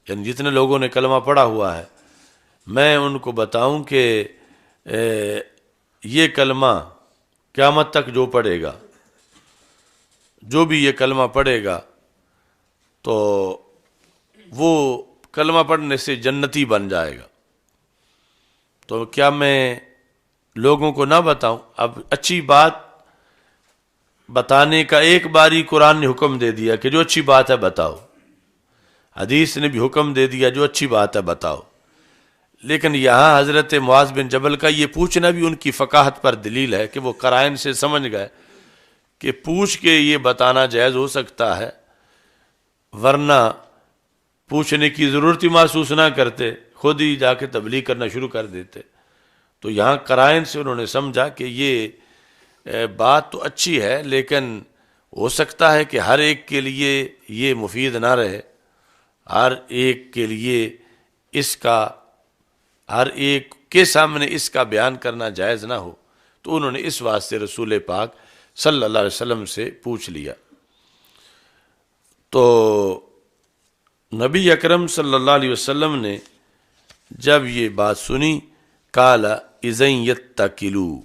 A: یعنی جتنے لوگوں نے کلمہ پڑھا ہوا ہے میں ان کو بتاؤں کہ یہ کلمہ قیامت تک جو پڑھے گا، جو بھی یہ کلمہ پڑھے گا تو وہ کلمہ پڑھنے سے جنتی بن جائے گا، تو کیا میں لوگوں کو نہ بتاؤں؟ اب اچھی بات بتانے کا ایک باری قرآن نے حکم دے دیا کہ جو اچھی بات ہے بتاؤ، حدیث نے بھی حکم دے دیا جو اچھی بات ہے بتاؤ، لیکن یہاں حضرت معاذ بن جبل کا یہ پوچھنا بھی ان کی فقاہت پر دلیل ہے کہ وہ قرائن سے سمجھ گئے کہ پوچھ کے یہ بتانا جائز ہو سکتا ہے، ورنہ پوچھنے کی ضرورت ہی محسوس نہ کرتے، خود ہی جا کے تبلیغ کرنا شروع کر دیتے۔ تو یہاں قرائن سے انہوں نے سمجھا کہ یہ بات تو اچھی ہے لیکن ہو سکتا ہے کہ ہر ایک کے لیے یہ مفید نہ رہے، ہر ایک کے لیے اس کا، ہر ایک کے سامنے اس کا بیان کرنا جائز نہ ہو، تو انہوں نے اس واسطے رسول پاک صلی اللہ علیہ وسلم سے پوچھ لیا۔ تو نبی اکرم صلی اللہ علیہ وسلم نے جب یہ بات سنی، قال اذن یتکلوا،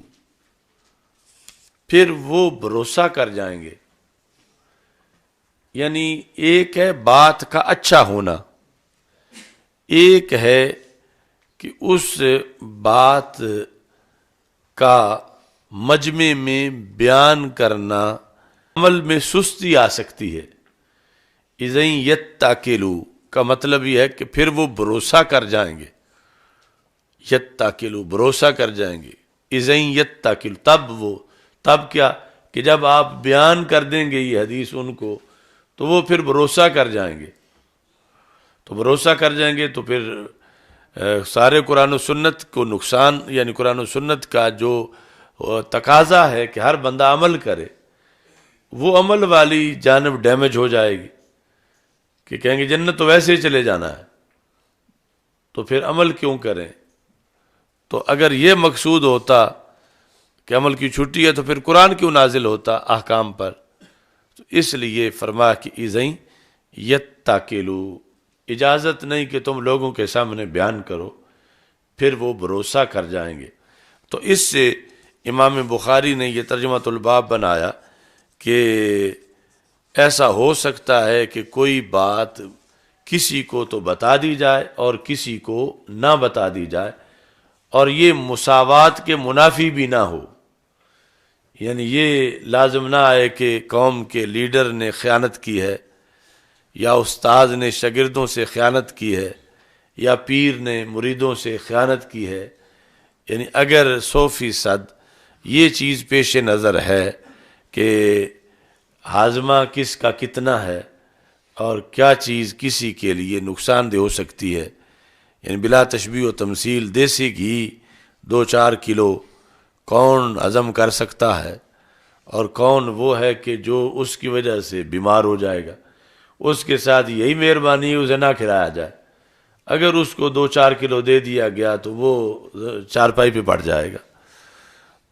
A: پھر وہ بھروسہ کر جائیں گے، یعنی ایک ہے بات کا اچھا ہونا، ایک ہے کہ اس بات کا مجمع میں بیان کرنا عمل میں سستی آ سکتی ہے۔ اذن یتکلوا کا مطلب یہ ہے کہ پھر وہ بھروسہ کر جائیں گے، یتکلوا بھروسہ کر جائیں گے، اذن یتکلوا تب کیا کہ جب آپ بیان کر دیں گے یہ حدیث ان کو تو وہ پھر بھروسہ کر جائیں گے، تو بھروسہ کر جائیں گے تو پھر سارے قرآن و سنت کو نقصان، یعنی قرآن و سنت کا جو تقاضا ہے کہ ہر بندہ عمل کرے، وہ عمل والی جانب ڈیمیج ہو جائے گی کہ کہیں گے جنت تو ویسے ہی چلے جانا ہے، تو پھر عمل کیوں کریں؟ تو اگر یہ مقصود ہوتا کہ عمل کی چھٹی ہے تو پھر قرآن کیوں نازل ہوتا احکام پر؟ تو اس لیے فرمایا کہ اذن یتکلوا، اجازت نہیں کہ تم لوگوں کے سامنے بیان کرو، پھر وہ بھروسہ کر جائیں گے۔ تو اس سے امام بخاری نے یہ ترجمۃ الباب بنایا کہ ایسا ہو سکتا ہے کہ کوئی بات کسی کو تو بتا دی جائے اور کسی کو نہ بتا دی جائے، اور یہ مساوات کے منافی بھی نہ ہو، یعنی یہ لازم نہ آئے کہ قوم کے لیڈر نے خیانت کی ہے، یا استاد نے شاگردوں سے خیانت کی ہے، یا پیر نے مریدوں سے خیانت کی ہے۔ یعنی اگر 100% یہ چیز پیش نظر ہے کہ ہاضمہ کس کا کتنا ہے اور کیا چیز کسی کے لیے نقصان دہ ہو سکتی ہے، یعنی بلا تشبیہ و تمثیل دیسی گھی 2-4 کلو کون ہضم کر سکتا ہے اور کون وہ ہے کہ جو اس کی وجہ سے بیمار ہو جائے گا، اس کے ساتھ یہی مہربانی ہے اسے نہ کھلایا جائے۔ اگر اس کو 2-4 کلو دے دیا گیا تو وہ چارپائی پہ پڑ جائے گا۔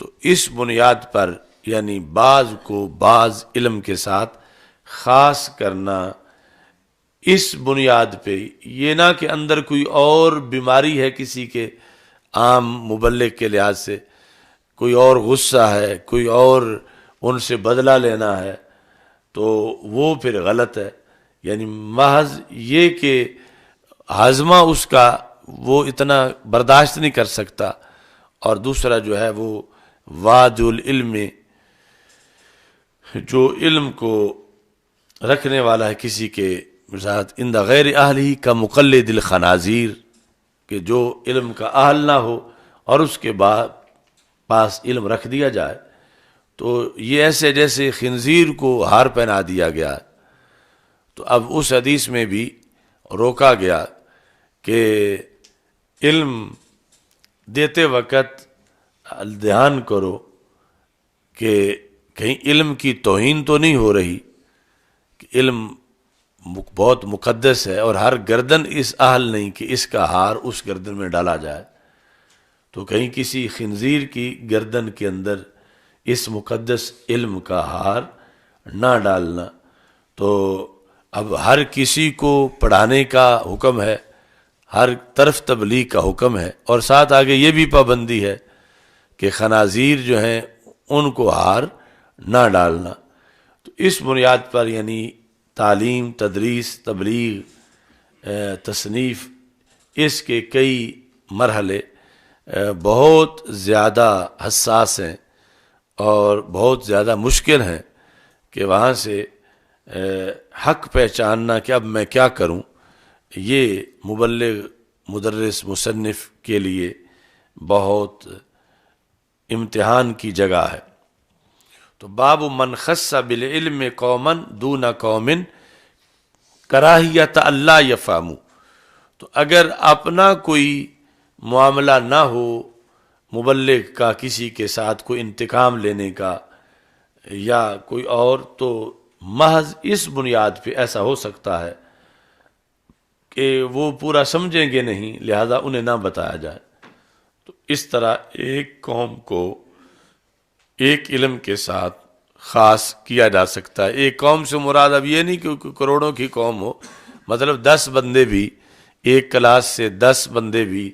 A: تو اس بنیاد پر یعنی بعض کو بعض علم کے ساتھ خاص کرنا، اس بنیاد پہ یہ نہ کہ اندر کوئی اور بیماری ہے کسی کے عام مبلغ کے لحاظ سے، کوئی اور غصہ ہے، کوئی اور ان سے بدلہ لینا ہے، تو وہ پھر غلط ہے۔ یعنی محض یہ کہ ہاضمہ اس کا وہ اتنا برداشت نہیں کر سکتا، اور دوسرا جو ہے وہ واد العلم، جو علم کو رکھنے والا ہے کسی کے ساتھ، اند غیر اہلی کا مقلد الخنازیر، کہ جو علم کا اہل نہ ہو اور اس کے بعد پاس علم رکھ دیا جائے، تو یہ ایسے جیسے خنزیر کو ہار پہنا دیا گیا۔ تو اب اس حدیث میں بھی روکا گیا کہ علم دیتے وقت دھیان کرو کہ کہیں علم کی توہین تو نہیں ہو رہی، کہ علم بہت مقدس ہے اور ہر گردن اس اہل نہیں کہ اس کا ہار اس گردن میں ڈالا جائے، تو کہیں کسی خنزیر کی گردن کے اندر اس مقدس علم کا ہار نہ ڈالنا۔ تو اب ہر کسی کو پڑھانے کا حکم ہے، ہر طرف تبلیغ کا حکم ہے، اور ساتھ آگے یہ بھی پابندی ہے کہ خنازیر جو ہیں ان کو ہار نہ ڈالنا۔ تو اس بنیاد پر یعنی تعلیم، تدریس، تبلیغ، تصنیف، اس کے کئی مرحلے بہت زیادہ حساس ہیں اور بہت زیادہ مشکل ہیں کہ وہاں سے حق پہچاننا کہ اب میں کیا کروں، یہ مبلغ، مدرس، مصنف کے لیے بہت امتحان کی جگہ ہے۔ تو باب من خص بالعلم قوما دون قوم کراہیت اللہ یفہموا، تو اگر اپنا کوئی معاملہ نہ ہو مبلغ کا کسی کے ساتھ کوئی انتقام لینے کا یا کوئی اور، تو محض اس بنیاد پہ ایسا ہو سکتا ہے کہ وہ پورا سمجھیں گے نہیں، لہذا انہیں نہ بتایا جائے۔ تو اس طرح ایک قوم کو ایک علم کے ساتھ خاص کیا جا سکتا ہے۔ ایک قوم سے مراد اب یہ نہیں کہ کروڑوں کی قوم ہو، مطلب 10 بندے بھی، ایک کلاس سے 10 بندے بھی،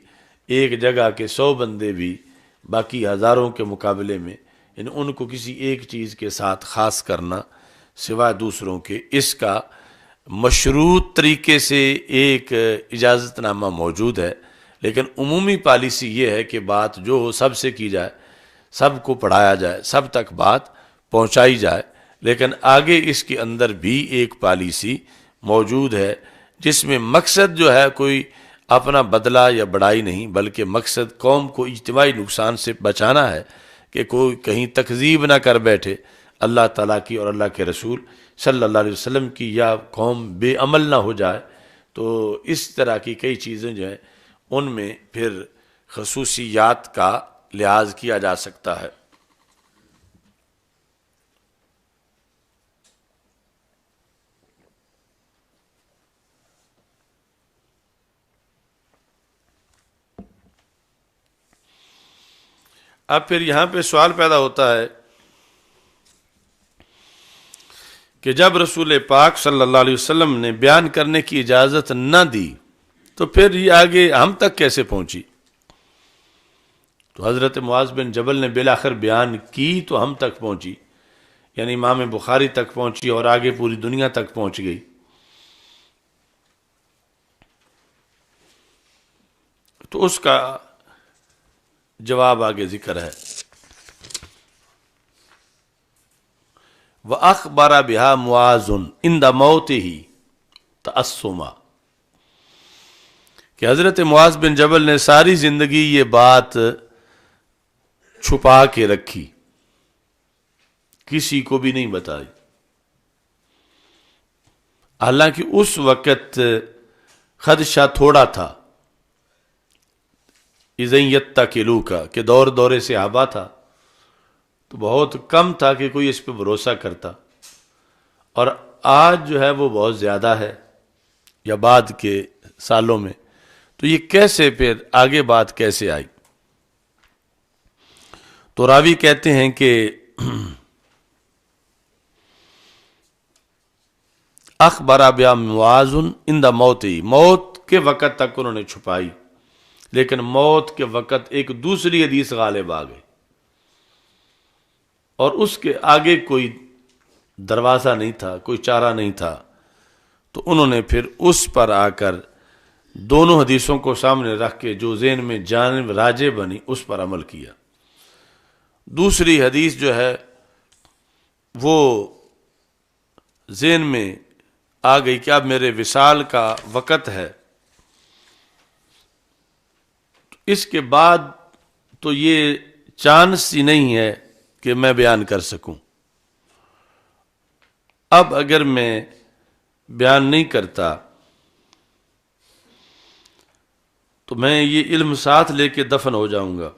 A: ایک جگہ کے 100 بندے بھی، باقی ہزاروں کے مقابلے میں، یعنی ان کو کسی ایک چیز کے ساتھ خاص کرنا سوائے دوسروں کے، اس کا مشروط طریقے سے ایک اجازت نامہ موجود ہے، لیکن عمومی پالیسی یہ ہے کہ بات جو ہو سب سے کی جائے، سب کو پڑھایا جائے، سب تک بات پہنچائی جائے، لیکن آگے اس کے اندر بھی ایک پالیسی موجود ہے جس میں مقصد جو ہے کوئی اپنا بدلہ یا بڑائی نہیں، بلکہ مقصد قوم کو اجتماعی نقصان سے بچانا ہے کہ کوئی کہیں تکذیب نہ کر بیٹھے اللہ تعالیٰ کی اور اللہ کے رسول صلی اللہ علیہ وسلم کی، یا قوم بے عمل نہ ہو جائے۔ تو اس طرح کی کئی چیزیں جو ہیں ان میں پھر خصوصیات کا لحاظ کیا جا سکتا ہے۔ اب پھر یہاں پہ سوال پیدا ہوتا ہے کہ جب رسول پاک صلی اللہ علیہ وسلم نے بیان کرنے کی اجازت نہ دی تو پھر یہ آگے ہم تک کیسے پہنچی؟ تو حضرت معاذ بن جبل نے بالآخر بیان کی تو ہم تک پہنچی، یعنی امام بخاری تک پہنچی اور آگے پوری دنیا تک پہنچ گئی۔ تو اس کا جواب آگے ذکر ہے، وَأَخْبَرَ بِهَا مُعَاذٌ عِنْدَ مَوْتِهِ تَأَسُّمًا، کہ حضرت معاذ بن جبل نے ساری زندگی یہ بات چھپا کے رکھی، کسی کو بھی نہیں بتائی، حالانکہ اس وقت خدشہ تھوڑا تھا، اِذَنْ يَتَّكِلُوكَ کہ دورے صحابہ تھا، تو بہت کم تھا کہ کوئی اس پہ بھروسہ کرتا، اور آج جو ہے وہ بہت زیادہ ہے، یا بعد کے سالوں میں، تو یہ کیسے پھر آگے بات کیسے آئی؟ تو راوی کہتے ہیں کہ اخبر بہا معاذ عند موتہ، موت کے وقت تک انہوں نے چھپائی، لیکن موت کے وقت ایک دوسری حدیث غالب آ گئی، اور اس کے آگے کوئی دروازہ نہیں تھا، کوئی چارہ نہیں تھا، تو انہوں نے پھر اس پر آ کر دونوں حدیثوں کو سامنے رکھ کے جو ذہن میں جانب راجع بنی اس پر عمل کیا۔ دوسری حدیث جو ہے وہ ذہن میں آ گئی کہ اب میرے وصال کا وقت ہے، اس کے بعد تو یہ چانس ہی نہیں ہے کہ میں بیان کر سکوں، اب اگر میں بیان نہیں کرتا تو میں یہ علم ساتھ لے کے دفن ہو جاؤں گا۔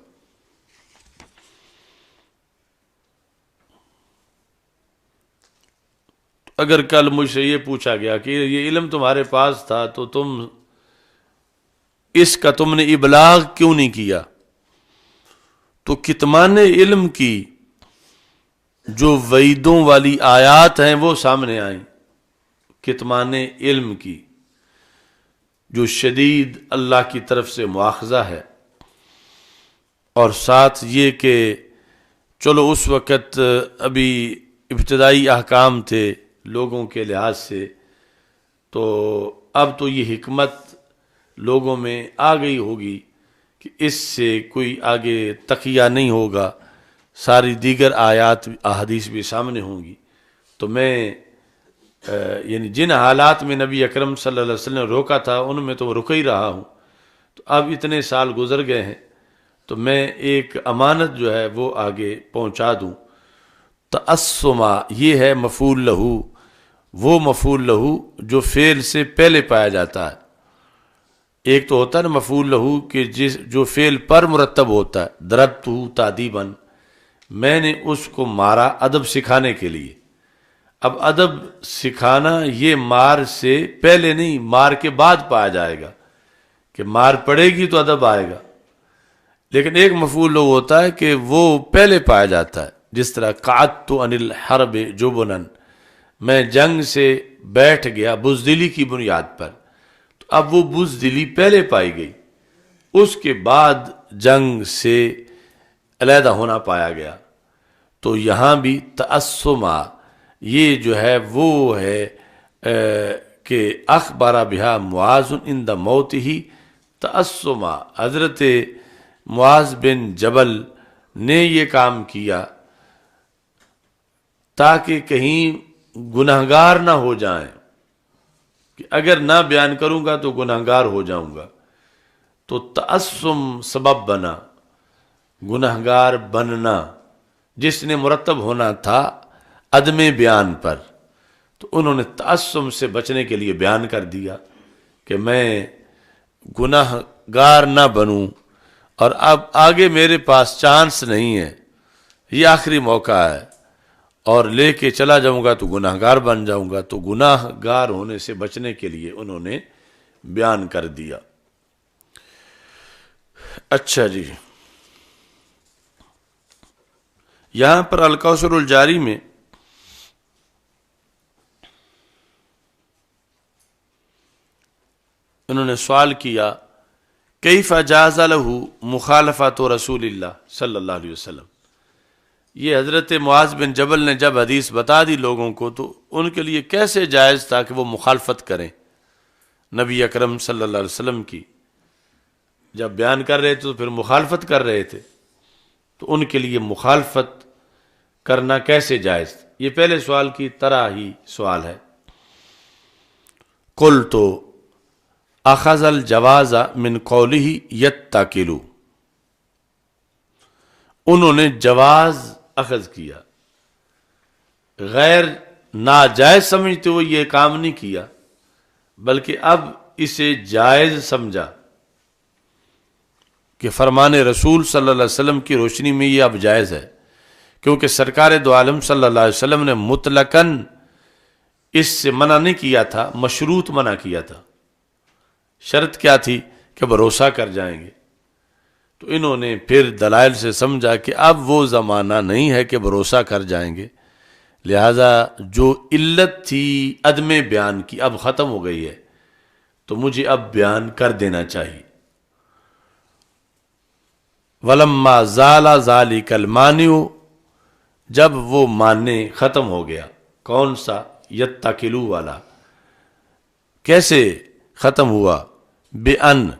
A: اگر کل مجھ سے یہ پوچھا گیا کہ یہ علم تمہارے پاس تھا تو تم اس کا تم نے ابلاغ کیوں نہیں کیا، تو کتمان علم کی جو وعیدوں والی آیات ہیں وہ سامنے آئیں، کتمان علم کی جو شدید اللہ کی طرف سے مواخذہ ہے، اور ساتھ یہ کہ چلو اس وقت ابھی ابتدائی احکام تھے لوگوں کے لحاظ سے، تو اب تو یہ حکمت لوگوں میں آ گئی ہوگی کہ اس سے کوئی آگے تقیہ نہیں ہوگا، ساری دیگر آیات احادیث بھی سامنے ہوں گی، تو میں یعنی جن حالات میں نبی اکرم صلی اللہ علیہ وسلم نے روکا تھا ان میں تو رک ہی رہا ہوں، تو اب اتنے سال گزر گئے ہیں تو میں ایک امانت جو ہے وہ آگے پہنچا دوں۔ تأسما یہ ہے مفعول لہو، وہ مفعول لہو جو فعل سے پہلے پایا جاتا ہے۔ ایک تو ہوتا ہے نا مفعول لہو کہ جو فعل پر مرتب ہوتا ہے، ضربتہ تادیباً، میں نے اس کو مارا ادب سکھانے کے لیے۔ اب ادب سکھانا یہ مار سے پہلے نہیں، مار کے بعد پایا جائے گا، کہ مار پڑے گی تو ادب آئے گا، لیکن ایک مفعول لہو ہوتا ہے کہ وہ پہلے پایا جاتا ہے، جس طرح قعدت عن الحرب جبنا، میں جنگ سے بیٹھ گیا بزدلی کی بنیاد پر، تو اب وہ بزدلی پہلے پائی گئی، اس کے بعد جنگ سے علیحدہ ہونا پایا گیا۔ تو یہاں بھی تأسما یہ جو ہے وہ ہے کہ اخبر بہا معاذ عند موتہ تأسما، حضرت معاذ بن جبل نے یہ کام کیا تاکہ کہیں گنہگار نہ ہو جائیں کہ اگر نہ بیان کروں گا تو گنہگار ہو جاؤں گا، تو تعصم سبب بنا، گنہگار بننا جس نے مرتب ہونا تھا عدم بیان پر، تو انہوں نے تعصم سے بچنے کے لیے بیان کر دیا کہ میں گناہ گار نہ بنوں، اور اب آگے میرے پاس چانس نہیں ہے، یہ آخری موقع ہے، اور لے کے چلا جاؤں گا تو گناہ گار بن جاؤں گا، تو گناہ گار ہونے سے بچنے کے لیے انہوں نے بیان کر دیا۔ اچھا جی، یہاں پر الکوثر الجاری میں انہوں نے سوال کیا کیف جاز لہ مخالفت رسول اللہ صلی اللہ علیہ وسلم، یہ حضرت معاذ بن جبل نے جب حدیث بتا دی لوگوں کو تو ان کے لیے کیسے جائز تھا کہ وہ مخالفت کریں نبی اکرم صلی اللہ علیہ وسلم کی؟ جب بیان کر رہے تھے تو پھر مخالفت کر رہے تھے، تو ان کے لیے مخالفت کرنا کیسے جائز؟ یہ پہلے سوال کی طرح ہی سوال ہے۔ قلت اخذ الجواز من قولہ یتکل، انہوں نے جواز اخذ کیا، غیر ناجائز سمجھتے ہوئے یہ کام نہیں کیا، بلکہ اب اسے جائز سمجھا کہ فرمان رسول صلی اللہ علیہ وسلم کی روشنی میں یہ اب جائز ہے، کیونکہ سرکار دو عالم صلی اللہ علیہ وسلم نے مطلقاً اس سے منع نہیں کیا تھا، مشروط منع کیا تھا۔ شرط کیا تھی؟ کہ بھروسہ کر جائیں گے، تو انہوں نے پھر دلائل سے سمجھا کہ اب وہ زمانہ نہیں ہے کہ بھروسہ کر جائیں گے، لہذا جو علت تھی عدم بیان کی اب ختم ہو گئی ہے، تو مجھے اب بیان کر دینا چاہیے۔ وَلَمَّا زَالَ ذَلِكَ الْمَانِعُ، جب وہ ماننے ختم ہو گیا، کون سا؟ یتکلو والا۔ کیسے ختم ہوا؟ بِأَنْ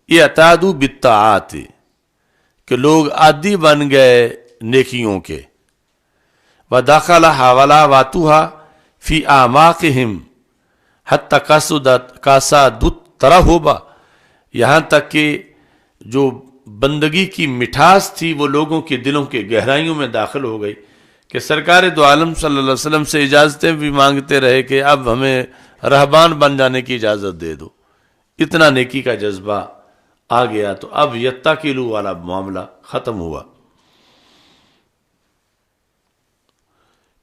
A: اعتادوا بالطاعات، کہ لوگ عادی بن گئے نیکیوں کے، وَدَخَلَ حَوَلَاوَاتُهَا فِي أَعْمَاقِهِمْ حَتَّى كَاسَدُوا التَّرَهُبَ، یہاں تک کہ جو بندگی کی مٹھاس تھی وہ لوگوں کے دلوں کے گہرائیوں میں داخل ہو گئی، کہ سرکار دو عالم صلی اللہ علیہ وسلم سے اجازتیں بھی مانگتے رہے کہ اب ہمیں رہبان بن جانے کی اجازت دے دو، اتنا نیکی کا جذبہ آ گیا، تو اب یتکلو والا معاملہ ختم ہوا۔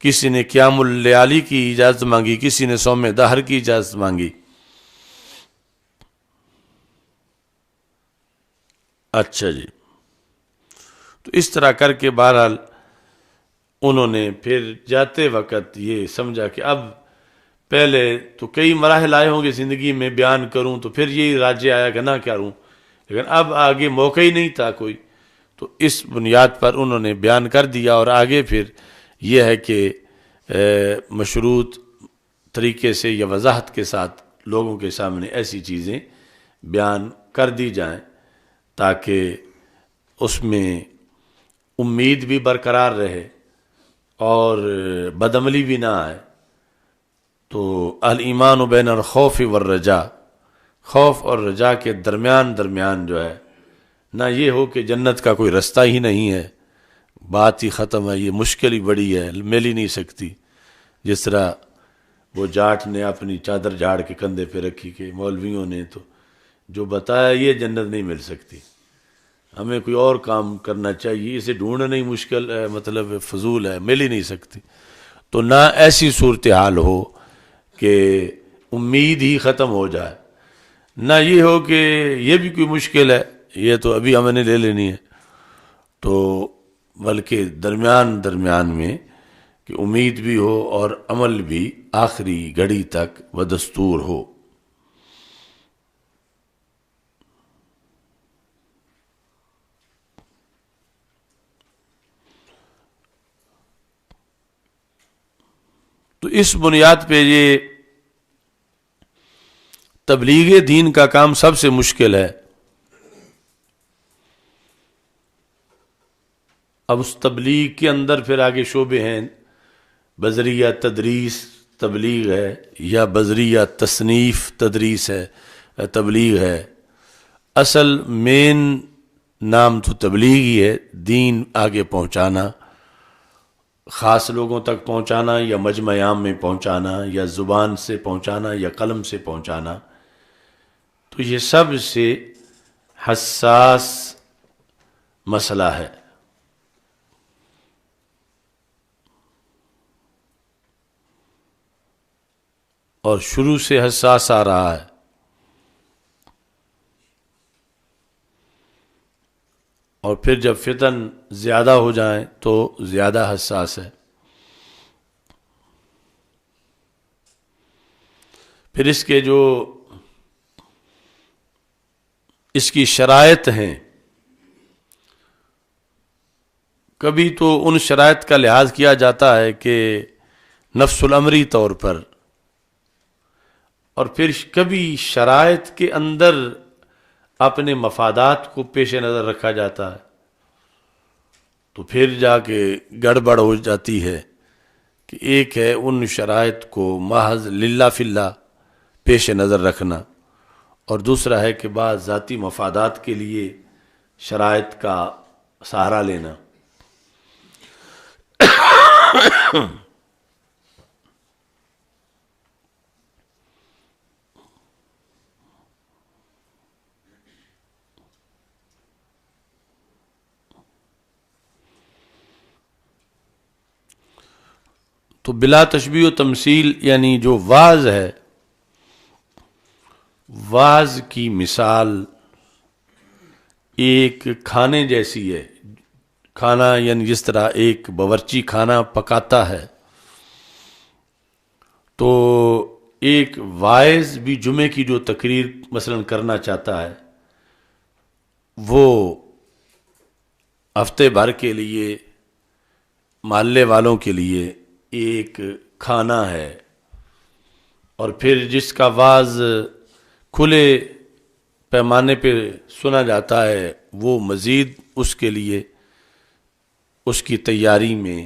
A: کسی نے قیام اللیالی کی اجازت مانگی، کسی نے صوم دہر کی اجازت مانگی۔ اچھا جی، تو اس طرح کر کے بہرحال انہوں نے پھر جاتے وقت یہ سمجھا کہ اب پہلے تو کئی مراحل آئے ہوں گے زندگی میں، بیان کروں تو پھر یہی راجع آیا کہ نہ کروں، لیکن اب آگے موقع ہی نہیں تھا کوئی، تو اس بنیاد پر انہوں نے بیان کر دیا، اور آگے پھر یہ ہے کہ مشروط طریقے سے یا وضاحت کے ساتھ لوگوں کے سامنے ایسی چیزیں بیان کر دی جائیں تاکہ اس میں امید بھی برقرار رہے اور بدعملی بھی نہ آئے۔ تو الایمان بین الخوف والرجاء، خوف اور رجا کے درمیان جو ہے، نہ یہ ہو کہ جنت کا کوئی رستہ ہی نہیں ہے، بات ہی ختم ہے، یہ مشکل ہی بڑی ہے، مل ہی نہیں سکتی، جس طرح وہ جاٹ نے اپنی چادر جھاڑ کے کندھے پہ رکھی کہ مولویوں نے تو جو بتایا یہ جنت نہیں مل سکتی، ہمیں کوئی اور کام کرنا چاہیے، اسے ڈھونڈنا ہی مشکل ہے، مطلب فضول ہے، مل ہی نہیں سکتی۔ تو نہ ایسی صورتحال ہو کہ امید ہی ختم ہو جائے، نہ یہ ہو کہ یہ بھی کوئی مشکل ہے، یہ تو ابھی ہم نے لے لینی ہے، تو بلکہ درمیان میں کہ امید بھی ہو اور عمل بھی آخری گھڑی تک بدستور ہو۔ تو اس بنیاد پہ یہ تبلیغ دین کا کام سب سے مشکل ہے، اب اس تبلیغ کے اندر پھر آگے شعبے ہیں، بذریعہ تدریس تبلیغ ہے، یا بذریعہ تصنیف تدریس ہے تبلیغ ہے۔ اصل مین نام تو تبلیغ ہی ہے، دین آگے پہنچانا، خاص لوگوں تک پہنچانا، یا مجمع عام میں پہنچانا، یا زبان سے پہنچانا، یا قلم سے پہنچانا۔ تو یہ سب سے حساس مسئلہ ہے۔ اور شروع سے حساس آ رہا ہے، اور پھر جب فتن زیادہ ہو جائیں تو زیادہ حساس ہے۔ پھر اس کے جو اس کی شرائط ہیں، کبھی تو ان شرائط کا لحاظ کیا جاتا ہے کہ نفس الامری طور پر، اور پھر کبھی شرائط کے اندر اپنے مفادات کو پیش نظر رکھا جاتا ہے، تو پھر جا کے گڑبڑ ہو جاتی ہے کہ ایک ہے ان شرائط کو محض للہ فی اللہ پیش نظر رکھنا، اور دوسرا ہے کہ بعض ذاتی مفادات کے لیے شرائط کا سہارا لینا۔ تو بلا تشبیہ و تمثیل یعنی جو واعظ ہے، واعظ کی مثال ایک کھانے جیسی ہے۔ کھانا یعنی جس طرح ایک باورچی کھانا پکاتا ہے، تو ایک واعظ بھی جمعے کی جو تقریر مثلا کرنا چاہتا ہے، وہ ہفتے بھر کے لیے محلے والوں کے لیے ایک کھانا ہے، اور پھر جس کا واعظ کھلے پیمانے پہ سنا جاتا ہے، وہ مزید اس کے لیے اس کی تیاری میں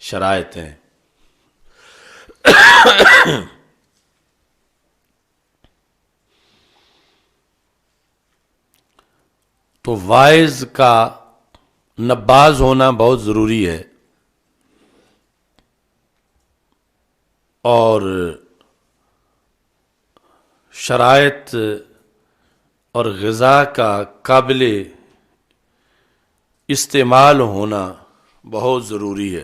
A: شرائط ہیں۔ تو واعظ کا نباز ہونا بہت ضروری ہے، اور شرائط اور غذا کا قابل استعمال ہونا بہت ضروری ہے۔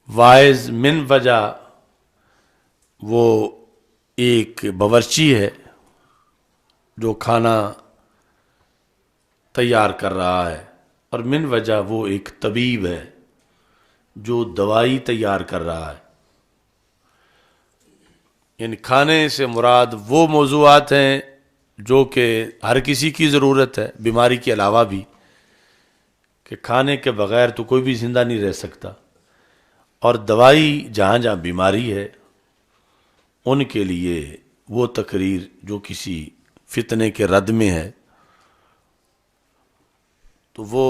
A: واعظ من وجہ وہ ایک باورچی ہے جو کھانا تیار کر رہا ہے، اور من وجہ وہ ایک طبیب ہے جو دوائی تیار کر رہا ہے۔ یعنی کھانے سے مراد وہ موضوعات ہیں جو کہ ہر کسی کی ضرورت ہے، بیماری کے علاوہ بھی، کہ کھانے کے بغیر تو کوئی بھی زندہ نہیں رہ سکتا، اور دوائی جہاں جہاں بیماری ہے ان کے لیے وہ تقریر جو کسی فتنے کے رد میں ہے، تو وہ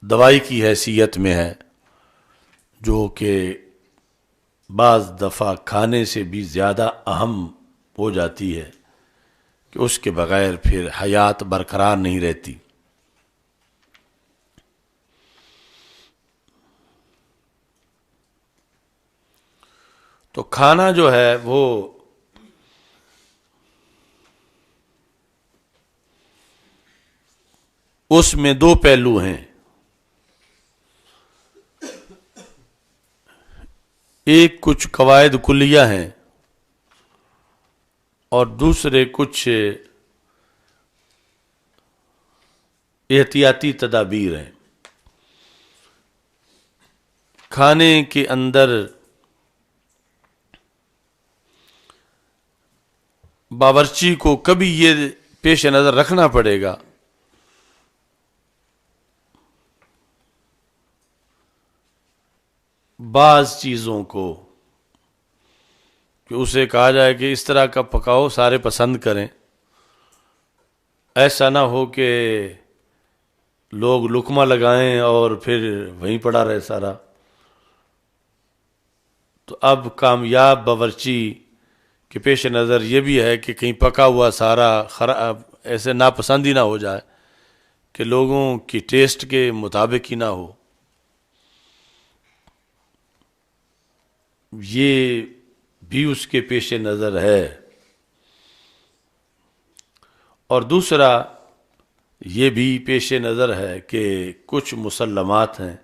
A: دوائی کی حیثیت میں ہے، جو کہ بعض دفعہ کھانے سے بھی زیادہ اہم ہو جاتی ہے، کہ اس کے بغیر پھر حیات برقرار نہیں رہتی۔ تو کھانا جو ہے وہ اس میں دو پہلو ہیں، ایک کچھ قواعد کلیہ ہیں، اور دوسرے کچھ احتیاطی تدابیر ہیں۔ کھانے کے اندر باورچی کو کبھی یہ پیش نظر رکھنا پڑے گا بعض چیزوں کو، کہ اسے کہا جائے کہ اس طرح کا پکاؤ، سارے پسند کریں، ایسا نہ ہو کہ لوگ لقمہ لگائیں اور پھر وہیں پڑا رہے سارا۔ تو اب کامیاب باورچی کے پیش نظر یہ بھی ہے کہ کہیں پکا ہوا سارا خراب ایسے ناپسند ہی نہ ہو جائے کہ لوگوں کی ٹیسٹ کے مطابق ہی نہ ہو، یہ بھی اس کے پیش نظر ہے۔ اور دوسرا یہ بھی پیش نظر ہے کہ کچھ مسلمات ہیں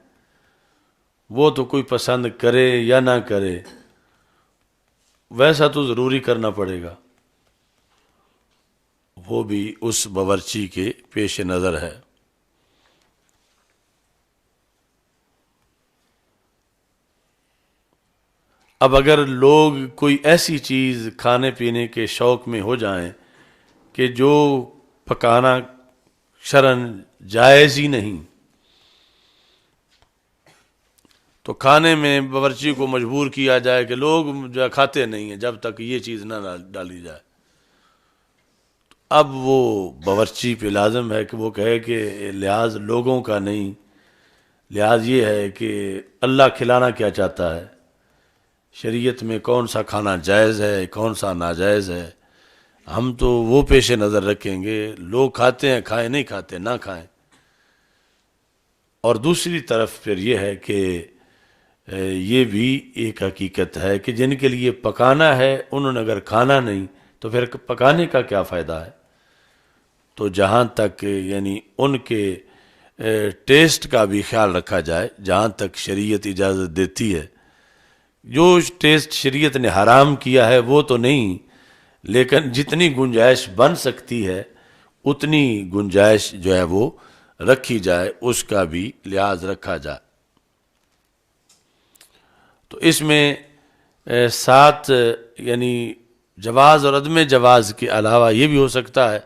A: وہ تو کوئی پسند کرے یا نہ کرے، ویسا تو ضروری کرنا پڑے گا، وہ بھی اس باورچی کے پیش نظر ہے۔ اب اگر لوگ کوئی ایسی چیز کھانے پینے کے شوق میں ہو جائیں کہ جو پکانا شرعاً جائز ہی نہیں، تو کھانے میں باورچی کو مجبور کیا جائے کہ لوگ جو کھاتے نہیں ہیں جب تک یہ چیز نہ ڈالی جائے، اب وہ باورچی پہ لازم ہے کہ وہ کہے کہ لحاظ لوگوں کا نہیں، لحاظ یہ ہے کہ اللہ کھلانا کیا چاہتا ہے، شریعت میں کون سا کھانا جائز ہے کون سا ناجائز ہے، ہم تو وہ پیش نظر رکھیں گے، لوگ کھاتے ہیں کھائیں، نہیں کھاتے نہ کھائیں۔ اور دوسری طرف پھر یہ ہے کہ یہ بھی ایک حقیقت ہے کہ جن کے لیے پکانا ہے انہوں نے اگر کھانا نہیں تو پھر پکانے کا کیا فائدہ ہے؟ تو جہاں تک یعنی ان کے ٹیسٹ کا بھی خیال رکھا جائے، جہاں تک شریعت اجازت دیتی ہے، جو ٹیسٹ شریعت نے حرام کیا ہے وہ تو نہیں، لیکن جتنی گنجائش بن سکتی ہے اتنی گنجائش جو ہے وہ رکھی جائے، اس کا بھی لحاظ رکھا جائے۔ تو اس میں ساتھ یعنی جواز اور عدم جواز کے علاوہ یہ بھی ہو سکتا ہے،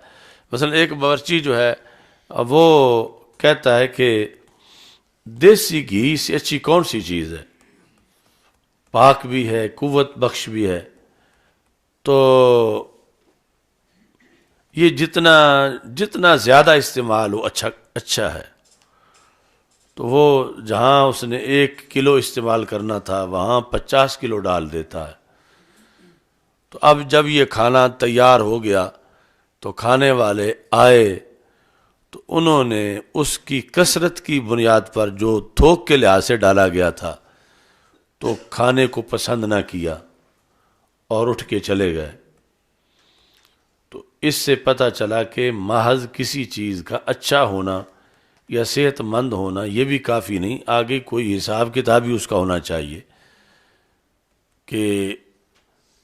A: مثلا ایک باورچی جو ہے وہ کہتا ہے کہ دیسی گھی سے اچھی کون سی چیز ہے، پاک بھی ہے قوت بخش بھی ہے، تو یہ جتنا زیادہ استعمال ہو اچھا ہے، تو وہ جہاں اس نے 1 کلو استعمال کرنا تھا وہاں 50 کلو ڈال دیتا ہے۔ تو اب جب یہ کھانا تیار ہو گیا تو کھانے والے آئے تو انہوں نے اس کی کثرت کی بنیاد پر جو تھوک کے لحاظ سے ڈالا گیا تھا تو کھانے کو پسند نہ کیا اور اٹھ کے چلے گئے۔ تو اس سے پتہ چلا کہ محض کسی چیز کا اچھا ہونا یا صحت مند ہونا یہ بھی کافی نہیں، آگے کوئی حساب کتاب بھی اس کا ہونا چاہیے کہ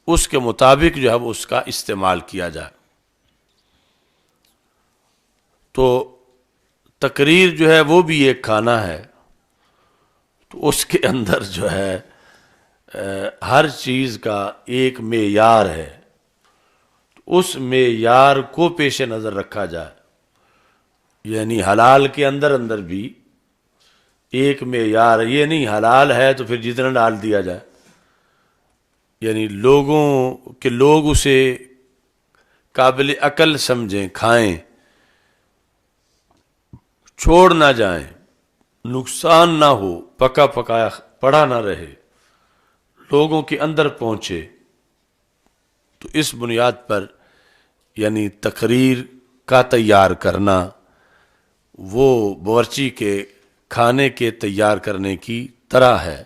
A: اس کے مطابق جو ہے وہ اس کا استعمال کیا جائے۔ تو تقریر جو ہے وہ بھی ایک کھانا ہے، تو اس کے اندر جو ہے ہر چیز کا ایک معیار ہے، اس معیار کو پیش نظر رکھا جائے، یعنی حلال کے اندر بھی ایک معیار ہے، یہ نہیں حلال ہے تو پھر جتنا ڈال دیا جائے، یعنی لوگ اسے قابل عقل سمجھیں، کھائیں، چھوڑ نہ جائیں، نقصان نہ ہو، پکا پکایا پڑا نہ رہے، لوگوں کے اندر پہنچے، تو اس بنیاد پر یعنی تقریر کا تیار کرنا وہ باورچی کے کھانے کے تیار کرنے کی طرح ہے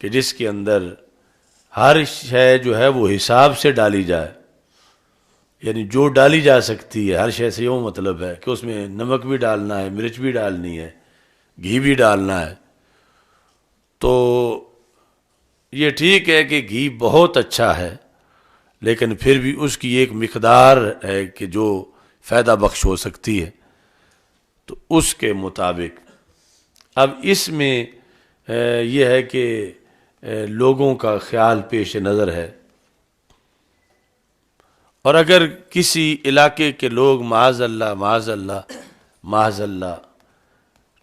A: کہ جس کے اندر ہر شے جو ہے وہ حساب سے ڈالی جائے، یعنی جو ڈالی جا سکتی ہے ہر شے سے، یہ مطلب ہے کہ اس میں نمک بھی ڈالنا ہے، مرچ بھی ڈالنی ہے، گھی بھی ڈالنا ہے۔ تو یہ ٹھیک ہے کہ گھی بہت اچھا ہے، لیکن پھر بھی اس کی ایک مقدار ہے کہ جو فائدہ بخش ہو سکتی ہے، تو اس کے مطابق اب اس میں یہ ہے کہ لوگوں کا خیال پیش نظر ہے، اور اگر کسی علاقے کے لوگ معاذ اللہ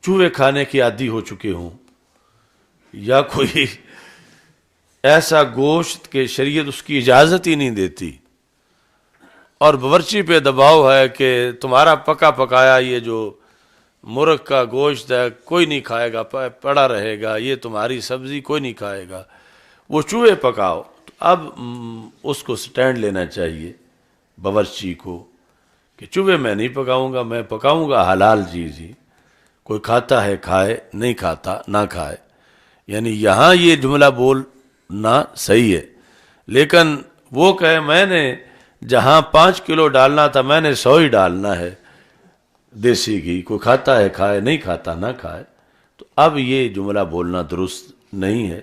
A: چوہے کھانے کے عادی ہو چکے ہوں، یا کوئی ایسا گوشت کہ شریعت اس کی اجازت ہی نہیں دیتی، اور باورچی پہ دباؤ ہے کہ تمہارا پکا پکایا یہ جو مرغ کا گوشت ہے کوئی نہیں کھائے گا، پڑا رہے گا، یہ تمہاری سبزی کوئی نہیں کھائے گا، وہ چوہے پکاؤ. تو اب اس کو سٹینڈ لینا چاہیے باورچی کو کہ چوہے میں نہیں پکاؤں گا، میں پکاؤں گا حلال چیز ہی. کوئی کھاتا ہے کھائے، نہیں کھاتا نہ کھائے. یعنی یہاں یہ جملہ بولنا صحیح ہے، لیکن وہ کہے میں نے جہاں 5 کلو ڈالنا تھا میں نے 100 ہی ڈالنا ہے دیسی گھی، کوئی کھاتا ہے کھائے، نہیں کھاتا نہ کھائے. تو اب یہ جملہ بولنا درست نہیں ہے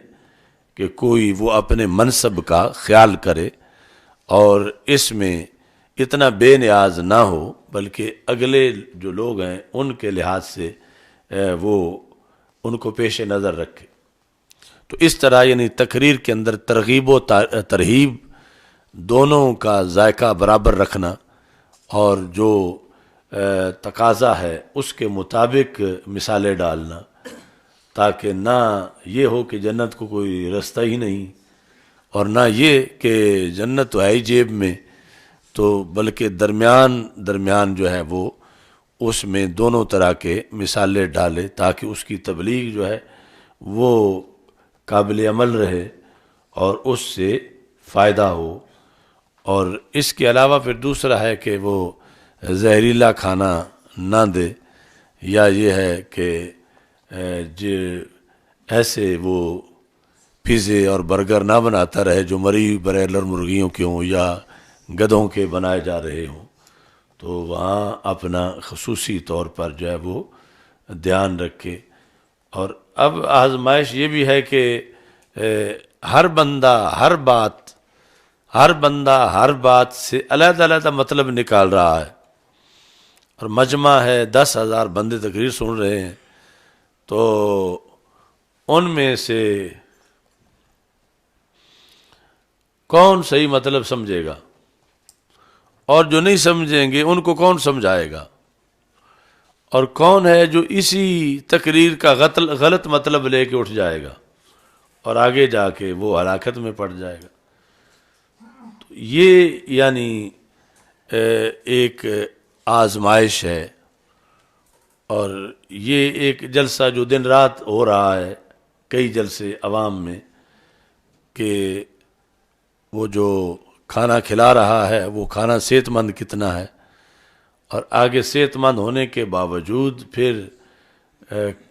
A: کہ کوئی وہ اپنے منصب کا خیال کرے اور اس میں اتنا بے نیاز نہ ہو، بلکہ اگلے جو لوگ ہیں ان کے لحاظ سے وہ ان کو پیش نظر رکھے. تو اس طرح یعنی تقریر کے اندر ترغیب و ترہیب دونوں کا ذائقہ برابر رکھنا اور جو تقاضا ہے اس کے مطابق مثالیں ڈالنا، تاکہ نہ یہ ہو کہ جنت کو کوئی رستہ ہی نہیں اور نہ یہ کہ جنت تو ہے ہی جیب میں، تو بلکہ درمیان جو ہے وہ اس میں دونوں طرح کے مثالیں ڈالے تاکہ اس کی تبلیغ جو ہے وہ قابل عمل رہے اور اس سے فائدہ ہو. اور اس کے علاوہ پھر دوسرا ہے کہ وہ زہریلا کھانا نہ دے، یا یہ ہے کہ ایسے وہ پیزے اور برگر نہ بناتا رہے جو مری بریلر مرغیوں کے ہوں یا گدھوں کے بنائے جا رہے ہوں. تو وہاں اپنا خصوصی طور پر جو ہے وہ دھیان رکھے. اور اب آزمائش یہ بھی ہے کہ ہر بندہ ہر بات سے علیحدہ علیحدہ مطلب نکال رہا ہے، اور مجمع ہے 10,000 بندے تقریر سن رہے ہیں، تو ان میں سے کون صحیح مطلب سمجھے گا اور جو نہیں سمجھیں گے ان کو کون سمجھائے گا، اور کون ہے جو اسی تقریر کا غلط مطلب لے کے اٹھ جائے گا اور آگے جا کے وہ ہلاکت میں پڑ جائے گا. تو یہ یعنی ایک آزمائش ہے، اور یہ ایک جلسہ جو دن رات ہو رہا ہے کئی جلسے عوام میں کہ وہ جو کھانا کھلا رہا ہے وہ کھانا صحت مند کتنا ہے، اور آگے صحت مند ہونے کے باوجود پھر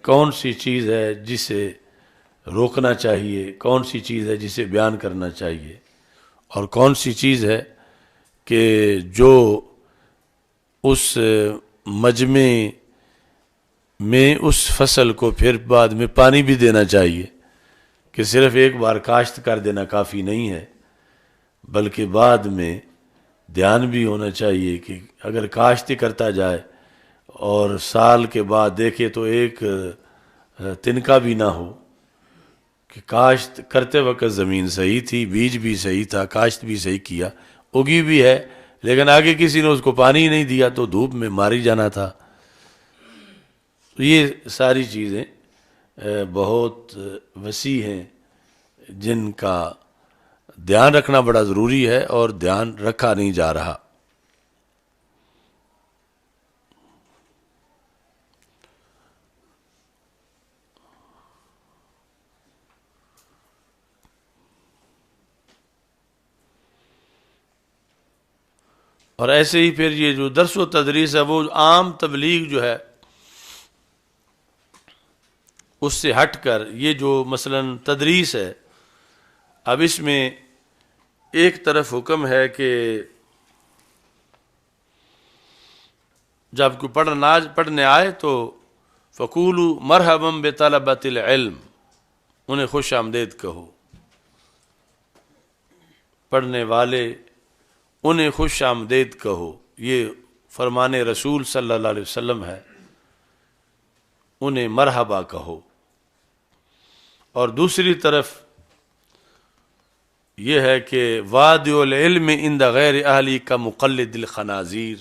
A: کون سی چیز ہے جسے روکنا چاہیے، کون سی چیز ہے جسے بیان کرنا چاہیے، اور کون سی چیز ہے کہ جو اس مجمع میں اس فصل کو پھر بعد میں پانی بھی دینا چاہیے کہ صرف ایک بار کاشت کر دینا کافی نہیں ہے، بلکہ بعد میں دھیان بھی ہونا چاہیے کہ اگر کاشت کرتا جائے اور سال کے بعد دیکھے تو ایک تنکا بھی نہ ہو کہ کاشت کرتے وقت زمین صحیح تھی، بیج بھی صحیح تھا، کاشت بھی صحیح کیا، اگی بھی ہے، لیکن آگے کسی نے اس کو پانی نہیں دیا تو دھوپ میں ماری جانا تھا. یہ ساری چیزیں بہت وسیع ہیں جن کا دھیان رکھنا بڑا ضروری ہے اور دھیان رکھا نہیں جا رہا. اور ایسے ہی پھر یہ جو درس و تدریس ہے وہ عام تبلیغ جو ہے اس سے ہٹ کر یہ جو مثلا تدریس ہے، اب اس میں ایک طرف حکم ہے کہ جب کوئی پڑھنے آئے تو فقولوا مرحبا بطلبۃ العلم، انہیں خوش آمدید کہو، پڑھنے والے انہیں خوش آمدید کہو، یہ فرمان رسول صلی اللہ علیہ وسلم ہے، انہیں مرحبا کہو. اور دوسری طرف یہ ہے کہ وادع العلم عند غیر اہلی کا مقلد الخنازیر،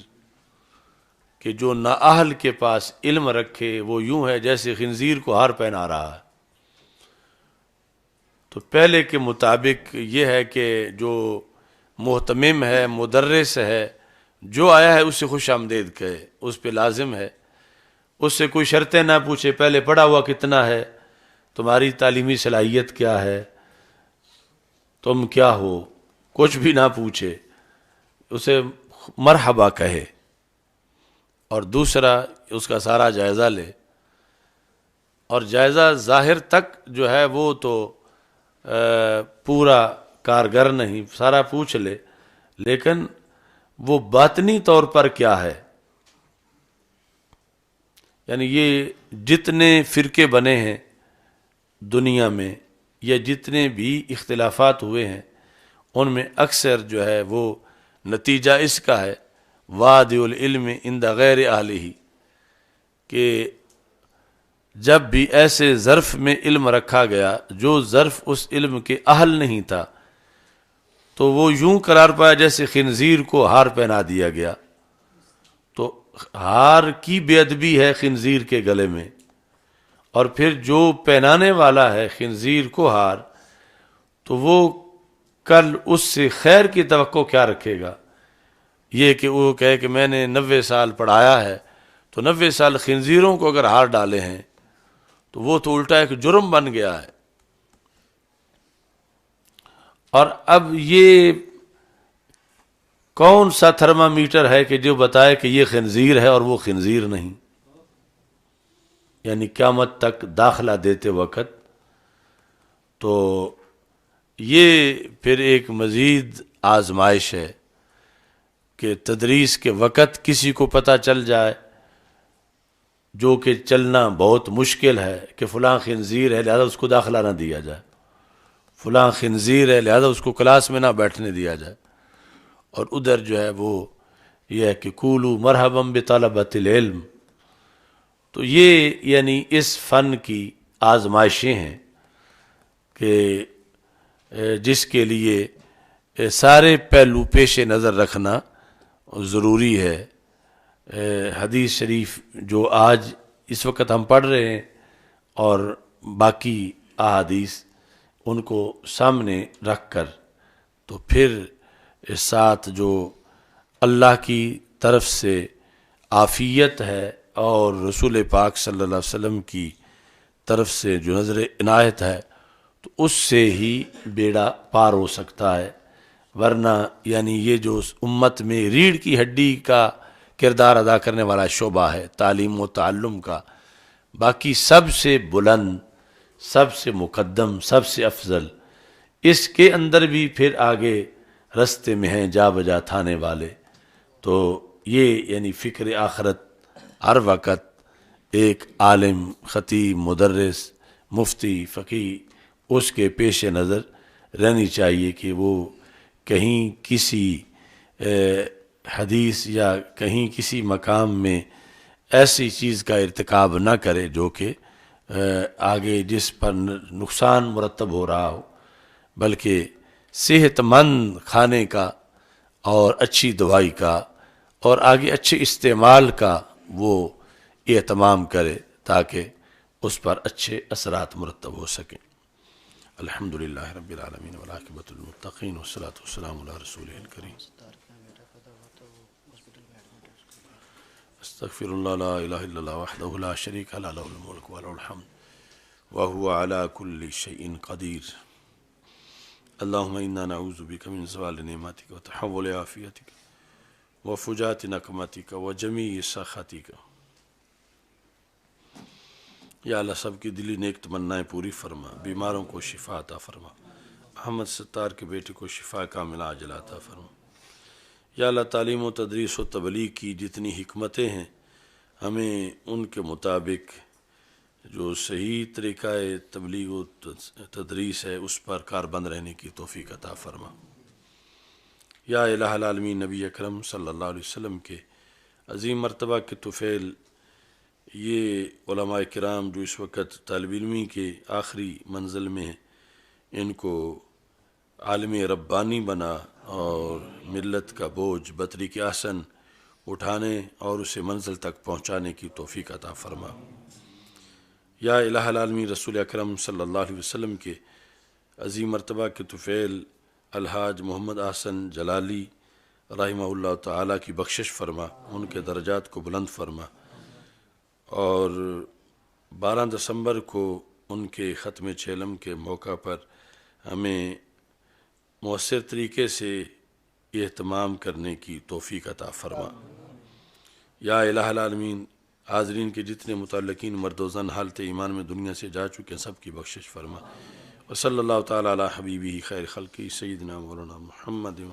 A: کہ جو نااہل کے پاس علم رکھے وہ یوں ہے جیسے خنزیر کو ہار پہنا رہا ہے. تو پہلے کے مطابق یہ ہے کہ جو محتمم ہے، مدرس ہے، جو آیا ہے اس سے خوش آمدید کہے، اس پہ لازم ہے، اس سے کوئی شرطیں نہ پوچھے، پہلے پڑھا ہوا کتنا ہے، تمہاری تعلیمی صلاحیت کیا ہے، تم کیا ہو، کچھ بھی نہ پوچھے، اسے مرحبا کہے، اور دوسرا اس کا سارا جائزہ لے، اور جائزہ ظاہر تک جو ہے وہ تو پورا کارگر نہیں، سارا پوچھ لے، لیکن وہ باطنی طور پر کیا ہے، یعنی یہ جتنے فرقے بنے ہیں دنیا میں یا جتنے بھی اختلافات ہوئے ہیں ان میں اکثر جو ہے وہ نتیجہ اس کا ہے وادی العلم عند غیر اہلہ، کہ جب بھی ایسے ظرف میں علم رکھا گیا جو ظرف اس علم کے اہل نہیں تھا تو وہ یوں قرار پایا جیسے خنزیر کو ہار پہنا دیا گیا، تو ہار کی بے ادبی ہے خنزیر کے گلے میں، اور پھر جو پہنانے والا ہے خنزیر کو ہار تو وہ کل اس سے خیر کی توقع کیا رکھے گا؟ یہ کہ وہ کہے کہ میں نے 90 سال پڑھایا ہے، تو 90 سال خنزیروں کو اگر ہار ڈالے ہیں تو وہ تو الٹا ایک جرم بن گیا ہے۔ اور اب یہ کون سا تھرمامیٹر ہے کہ جو بتائے کہ یہ خنزیر ہے اور وہ خنزیر نہیں؟ یعنی قیامت تک داخلہ دیتے وقت تو یہ پھر ایک مزید آزمائش ہے کہ تدریس کے وقت کسی کو پتہ چل جائے جو کہ چلنا بہت مشکل ہے کہ فلاں خنزیر ہے لہذا اس کو داخلہ نہ دیا جائے، فلاں خنزیر ہے لہذا اس کو کلاس میں نہ بیٹھنے دیا جائے، اور ادھر جو ہے وہ یہ ہے کہ قولوا مرحبا بطلبۃ العلم۔ تو یہ یعنی اس فن کی آزمائشیں ہیں کہ جس کے لیے سارے پہلو پیش نظر رکھنا ضروری ہے۔ حدیث شریف جو آج اس وقت ہم پڑھ رہے ہیں اور باقی احادیث ان کو سامنے رکھ کر تو پھر اس ساتھ جو اللہ کی طرف سے عافیت ہے اور رسول پاک صلی اللہ علیہ وسلم کی طرف سے جو نظر عنایت ہے تو اس سے ہی بیڑا پار ہو سکتا ہے، ورنہ یعنی یہ جو امت میں ریڑھ کی ہڈی کا کردار ادا کرنے والا شعبہ ہے تعلیم و تعلم کا، باقی سب سے بلند، سب سے مقدم، سب سے افضل، اس کے اندر بھی پھر آگے رستے میں ہیں جا بجا تھانے والے۔ تو یہ یعنی فکر آخرت ہر وقت ایک عالم، خطیب، مدرس، مفتی، فقی اس کے پیش نظر رہنی چاہیے کہ وہ کہیں کسی حدیث یا کہیں کسی مقام میں ایسی چیز کا ارتکاب نہ کرے جو کہ آگے جس پر نقصان مرتب ہو رہا ہو، بلکہ صحت مند کھانے کا اور اچھی دوائی کا اور آگے اچھے استعمال کا وہ اہتمام کرے تاکہ اس پر اچھے اثرات مرتب ہو سکیں۔ الحمدللہ رب العالمین والعاقبۃ للمتقین والصلاۃ والسلام علی رسولہ الکریم۔ استغفر اللہ لا الہ الا اللہ وحدہ لا شریک لہ لہ الملک ولہ الحمد وہو علی کل شیء قدیر۔ اللہم انا نعوذ بک من زوال نعمتک وتحول عافیتک وفجاءت نقمتک وجمیع سخطک۔ یا اللہ سب کی دلی نیک تمنائیں پوری فرما، بیماروں کو شفا عطا فرما، احمد ستار کے بیٹے کو شفا کاملہ عاجلہ عطا فرما۔ یا اللہ تعلیم و تدریس و تبلیغ کی جتنی حکمتیں ہیں ہمیں ان کے مطابق جو صحیح طریقہ تبلیغ و تدریس ہے اس پر کاربند رہنے کی توفیق عطا فرما۔ یا الہ العالمین نبی اکرم صلی اللہ علیہ وسلم کے عظیم مرتبہ کے طفیل یہ علماء کرام جو اس وقت طالب علمی کے آخری منزل میں ہیں، ان کو عالم ربانی بنا اور ملت کا بوجھ بطریق احسن اٹھانے اور اسے منزل تک پہنچانے کی توفیق عطا فرما۔ یا الہ العالمین رسول اکرم صلی اللہ علیہ وسلم کے عظیم مرتبہ کے طفیل الحاج محمد احسن جلالی رحمہ اللہ تعالیٰ کی بخشش فرما، ان کے درجات کو بلند فرما، اور 12 دسمبر کو ان کے ختم چہلم کے موقع پر ہمیں مؤثر طریقے سے اہتمام کرنے کی توفیق عطا فرما۔ یا الہ العالمین، حاضرین کے جتنے متعلقین مرد و زن حالت ایمان میں دنیا سے جا چکے ہیں سب کی بخشش فرما۔ وصلی اللہ تعالیٰ علی حبیبہ خیر خلقہ سیدنا مولانا محمد